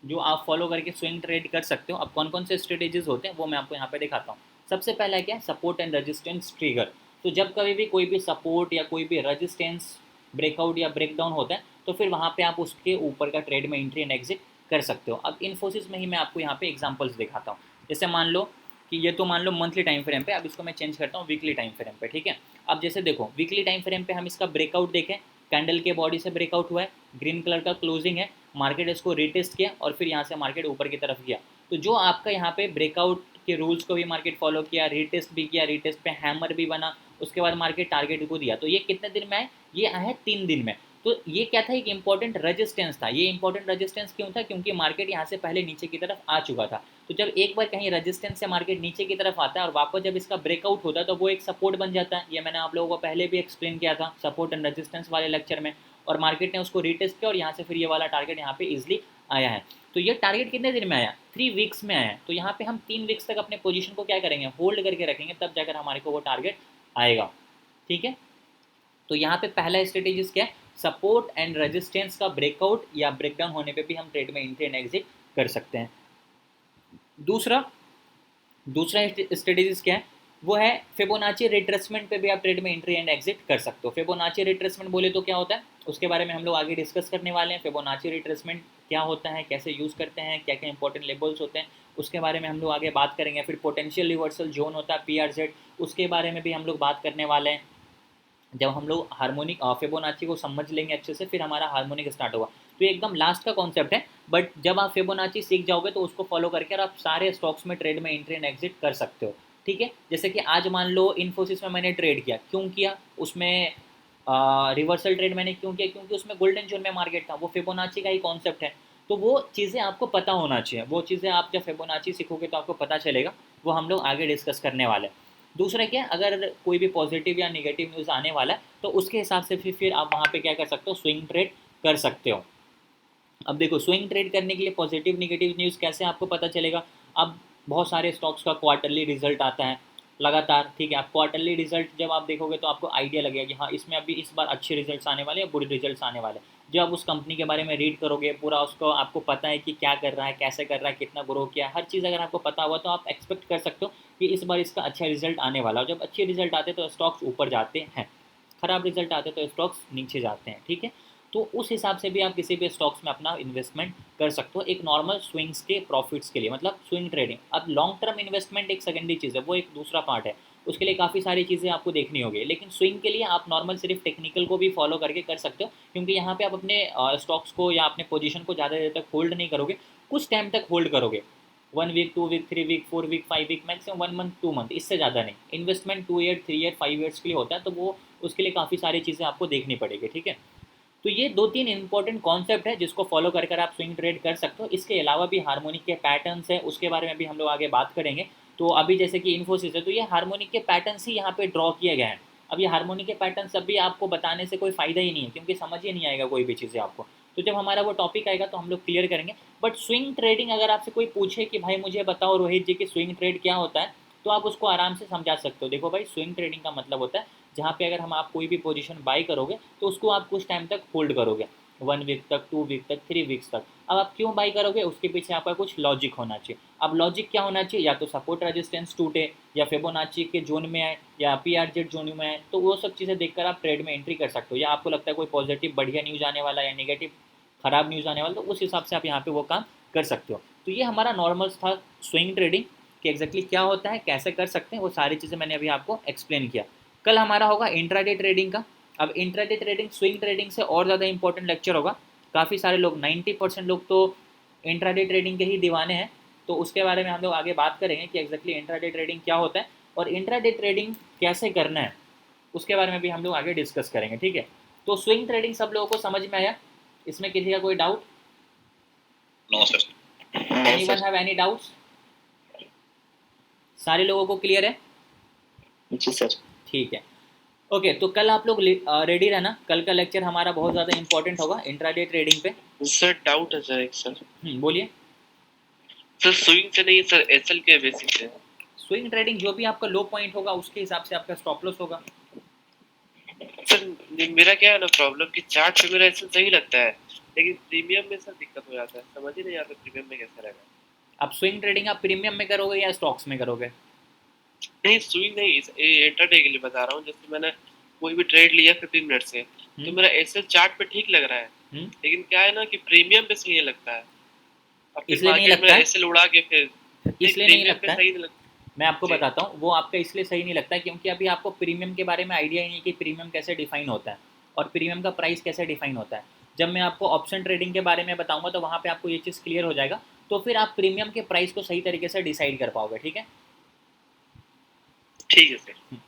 जो आप फॉलो करके स्विंग ट्रेड कर सकते हो। अब कौन कौन से स्ट्रेटेजीज होते हैं वो मैं आपको यहाँ पे दिखाता हूँ। सबसे पहला क्या है, सपोर्ट एंड रेजिस्टेंस ट्रिगर। तो जब कभी भी कोई भी सपोर्ट या कोई भी रेजिस्टेंस ब्रेकआउट या ब्रेकडाउन होता है तो फिर वहाँ पे आप उसके ऊपर का ट्रेड में एंट्री एंड एग्जिट कर सकते हो। अब इन्फोसिस में ही मैं आपको यहाँ पे एग्जांपल्स दिखाता हूँ। जैसे मान लो कि ये तो मान लो मंथली टाइम फ्रेम पे, अब इसको मैं चेंज करता हूँ वीकली टाइम फ्रेम पे। ठीक है, अब जैसे देखो वीकली टाइम फ्रेम पे हम इसका ब्रेकआउट देखें, कैंडल के बॉडी से ब्रेकआउट हुआ है, ग्रीन कलर का क्लोजिंग है, मार्केट इसको रिटेस्ट किया और फिर यहाँ से मार्केट ऊपर की तरफ गया। तो जो आपका यहाँ पे ब्रेकआउट के रूल्स को भी मार्केट फॉलो किया, रिटेस्ट भी किया, रिटेस्ट पे हैमर भी बना, उसके बाद मार्केट टारगेट को दिया। तो ये कितने दिन में आए, ये आए 3 दिन में। तो ये क्या था, एक इंपॉर्टेंट रेजिस्टेंस था। ये इंपॉर्टेंट रेजिस्टेंस क्यों था, क्योंकि मार्केट यहाँ से पहले नीचे की तरफ आ चुका था। तो जब एक बार कहीं रेजिस्टेंस से मार्केट नीचे की तरफ आता है और वापस जब इसका ब्रेकआउट होता है तो वो एक सपोर्ट बन जाता है। ये मैंने आप लोगों को पहले भी एक्सप्लेन किया था सपोर्ट एंड रेजिस्टेंस वाले लेक्चर में। और मार्केट ने उसको रिटेस्ट किया और यहाँ से फिर ये वाला टारगेट यहाँ पे इजिली आया है। तो ये टारगेट कितने दिन में आया, 3 वीक्स में आया है। तो यहाँ पे हम 3 वीक्स तक अपने पोजीशन को क्या करेंगे, होल्ड करके रखेंगे, तब जाकर हमारे को वो टारगेट आएगा। ठीक है, तो यहाँ पे पहला स्ट्रेटेजी क्या है, सपोर्ट एंड रेजिस्टेंस का ब्रेकआउट या ब्रेकडाउन होने पे भी हम ट्रेड में एंट्री एंड एग्जिट कर सकते हैं। दूसरा स्ट्रेटेजीज क्या है, वो है फिबोनाची रिट्रेसमेंट पे भी आप ट्रेड में एंट्री एंड एग्जिट कर सकते हो। फिबोनाची रिट्रेसमेंट बोले तो क्या होता है, उसके बारे में हम लोग आगे डिस्कस करने वाले हैं। फिबोनाची रिट्रेसमेंट क्या होता है, कैसे यूज़ करते हैं, क्या क्या इंपॉर्टेंट लेवल्स होते हैं, उसके बारे में हम लोग आगे बात करेंगे। फिर पोटेंशियल रिवर्सल जोन होता है PRZ, उसके बारे में भी हम लोग बात करने वाले हैं। जब हम लोग हार्मोनिक फिबोनाची को समझ लेंगे अच्छे से, फिर हमारा हार्मोनिक स्टार्ट होगा। तो ये एकदम लास्ट का कॉन्सेप्ट है, बट जब आप फिबोनाची सीख जाओगे तो उसको फॉलो करके आप सारे स्टॉक्स में ट्रेड में एंट्री एंड एग्जिट कर सकते हो। ठीक है, जैसे कि आज मान लो इन्फोसिस में मैंने ट्रेड किया, क्यों किया, उसमें रिवर्सल ट्रेड मैंने क्यों किया, क्योंकि उसमें गोल्डन जोन में मार्केट था, वो फिबोनाची का ही कॉन्सेप्ट है। तो वो चीज़ें आपको पता होना चाहिए, वो चीज़ें आप जब फिबोनाची सीखोगे तो आपको पता चलेगा, वो हम लोग आगे डिस्कस करने वाले हैं। दूसरा क्या, अगर कोई भी पॉजिटिव या नेगेटिव न्यूज़ आने वाला है तो उसके हिसाब से फिर आप वहाँ पे क्या कर सकते हो, स्विंग ट्रेड कर सकते हो। अब देखो स्विंग ट्रेड करने के लिए पॉजिटिव नेगेटिव न्यूज़ कैसे आपको पता चलेगा। अब बहुत सारे स्टॉक्स का क्वार्टरली रिजल्ट आता है लगातार। ठीक है, आप क्वार्टरली रिजल्ट जब आप देखोगे तो आपको आइडिया लगेगा कि हाँ इसमें अभी इस बार अच्छे रिजल्ट्स आने वाले हैं, बुरे रिजल्ट्स आने वाले हैं। जब आप उस कंपनी के बारे में रीड करोगे पूरा, उसको आपको पता है कि क्या कर रहा है, कैसे कर रहा है, कितना ग्रो किया है, हर चीज़ अगर आपको पता हुआ तो आप एक्सपेक्ट कर सकते हो कि इस बार इसका अच्छा रिजल्ट आने वाला है। जब अच्छे रिजल्ट आते हैं तो स्टॉक्स ऊपर जाते हैं, ख़राब रिजल्ट आते हैं तो स्टॉक्स नीचे जाते हैं। ठीक है, तो उस हिसाब से भी आप किसी भी स्टॉक्स में अपना इन्वेस्टमेंट कर सकते हो एक नॉर्मल स्विंग्स के प्रॉफिट्स के लिए, मतलब स्विंग ट्रेडिंग। अब लॉन्ग टर्म इन्वेस्टमेंट एक सेकेंडरी चीज़ है, वो एक दूसरा पार्ट है, उसके लिए काफ़ी सारी चीज़ें आपको देखनी होगी। लेकिन स्विंग के लिए आप नॉर्मल सिर्फ टेक्निकल को भी फॉलो करके कर सकते हो, क्योंकि यहाँ पे आप अपने स्टॉक्स को या अपने पोजीशन को ज़्यादा देर तक होल्ड नहीं करोगे, कुछ टाइम तक होल्ड करोगे, 1 week 2 week 3 week 4 week 5 week maximum 1 month 2 month, इससे ज़्यादा नहीं। इन्वेस्टमेंट 2 ईयर 3 ईयर 5 ईयर्स के लिए होता है, तो वो उसके लिए काफ़ी सारी चीज़ें आपको देखनी पड़ेगी। ठीक है, तो ये 2-3 इंपॉर्टेंट कॉन्सेप्ट है जिसको फॉलो कर आप स्विंग ट्रेड कर सकते हो। इसके अलावा भी हार्मोनिक के पैटर्न्स है, उसके बारे में भी हम लोग आगे बात करेंगे। तो अभी जैसे कि इन्फोसिस है, तो ये हार्मोनिक के पैटर्न्स ही यहाँ पे ड्रॉ किए गए हैं। अब ये हार्मोनिक के पैटर्न्स अभी आपको बताने से कोई फ़ायदा ही नहीं है, क्योंकि समझ ही नहीं आएगा कोई भी चीज़ें आपको। तो जब हमारा वो टॉपिक आएगा तो हम लोग क्लियर करेंगे। बट स्विंग ट्रेडिंग अगर आपसे कोई पूछे कि भाई मुझे बताओ रोहित जी कि स्विंग ट्रेड क्या होता है, तो आप उसको आराम से समझा सकते हो। देखो भाई, स्विंग ट्रेडिंग का मतलब होता है जहाँ पे अगर हम आप कोई भी पोजीशन बाई करोगे तो उसको आप कुछ टाइम तक होल्ड करोगे, 1 वीक तक, 2 वीक तक, 3 वीक्स तक। अब आप क्यों बाई करोगे, उसके पीछे आपका कुछ लॉजिक होना चाहिए। अब लॉजिक क्या होना चाहिए, या तो सपोर्ट रेजिस्टेंस टूटे, या फिबोनाची के जोन में आए, या पीआरजेड जोन में आए, तो वो सब चीज़ें देखकर आप ट्रेड में एंट्री कर सकते हो। या आपको लगता है कोई पॉजिटिव बढ़िया न्यूज़ आने वाला या नेगेटिव खराब न्यूज़ आने वाला, तो उस हिसाब से आप यहाँ पे वो काम कर सकते हो। तो ये हमारा नॉर्मल था स्विंग ट्रेडिंग कि एग्जैक्टली क्या होता है, कैसे कर सकते हैं, वो सारी चीज़ें मैंने अभी आपको एक्सप्लेन किया। कल हमारा होगा इंट्राडे ट्रेडिंग का। अब इंट्राडे ट्रेडिंग स्विंग ट्रेडिंग से और ज़्यादा इंपॉर्टेंट लेक्चर होगा। काफ़ी सारे लोग 90% लोग तो इंट्राडे ट्रेडिंग के ही दीवाने हैं, तो उसके बारे में हम लोग आगे बात करेंगे कि एग्जैक्टली इंट्राडे ट्रेडिंग क्या होता है और इंट्राडे ट्रेडिंग कैसे करना है, उसके बारे में भी हम लोग आगे डिस्कस करेंगे, ठीक है। तो स्विंग ट्रेडिंग सब लोगों को समझ में आया, इसमें किसी का कोई doubt? No sir. Anyone have any doubts? सारे लोगों को क्लियर है? जी सर। ठीक है, ओके। तो कल आप लोग रेडी रहना, कल का लेक्चर हमारा बहुत ज़्यादा इंपॉर्टेंट होगा इंट्राडे ट्रेडिंग पे। सर डाउट है सर एक सर। बोलिए सर। स्विंग से नहीं सर, एसएल के बेसिस से। स्विंग ट्रेडिंग जो भी आपका लो पॉइंट होगा उसके हिसाब से आपका स्टॉप लॉस होगा। सर मेरा क्या है ना प्रॉब्लम कि चार्ट पे मेरा एसएल सही लगता है, लेकिन प्रीमियम में सर दिक्कत हो जाता है, समझ ही नहीं आता प्रीमियम में कैसा रहेगा। आप स्विंग ट्रेडिंग आप प्रीमियम में करोगे या स्टॉक्स में करोगे? नहीं स्विंग नहीं, इंटरडे के लिए बता रहा हूँ। जैसे मैंने कोई भी ट्रेड लिया 15 मिनट से, तो मेरा एसएल चार्ट पे ठीक लग रहा है, लेकिन क्या है ना कि प्रीमियम पे सही लगता है। अब फिर इसलिए नहीं मार्केट में लगता है? एसएल उड़ा के फिर इसलिए नहीं प्रीमियम पे लगता सही है, नहीं लगता। मैं आपको जी। बताता हूँ। वो आपका इसलिए सही नहीं लगता है क्योंकि अभी आपको प्रीमियम के बारे में आइडिया ही नहीं कि प्रीमियम कैसे डिफाइन होता है और प्रीमियम का प्राइस कैसे डिफाइन होता है। जब मैं आपको ऑप्शन ट्रेडिंग के बारे में बताऊंगा तो वहाँ पे आपको ये चीज़ क्लियर हो जाएगा, तो फिर आप प्रीमियम के प्राइस को सही तरीके से डिसाइड कर पाओगे, ठीक है। ठीक है सर।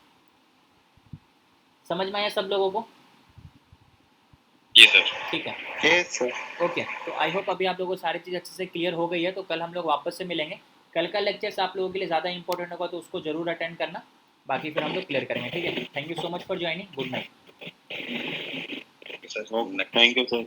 समझ में आया सब लोगों को? जी सर। ठीक है, यस सर। ओके। तो आई होप अभी आप लोगों को सारी चीज़ अच्छे से क्लियर हो गई है। तो कल हम लोग वापस से मिलेंगे। कल का लेक्चर्स आप लोगों के लिए ज़्यादा इंपॉर्टेंट होगा, तो उसको जरूर अटेंड करना। बाकी फिर हम लोग क्लियर करेंगे, ठीक है। Thank you so much for joining. Good night. Sir thank you sir.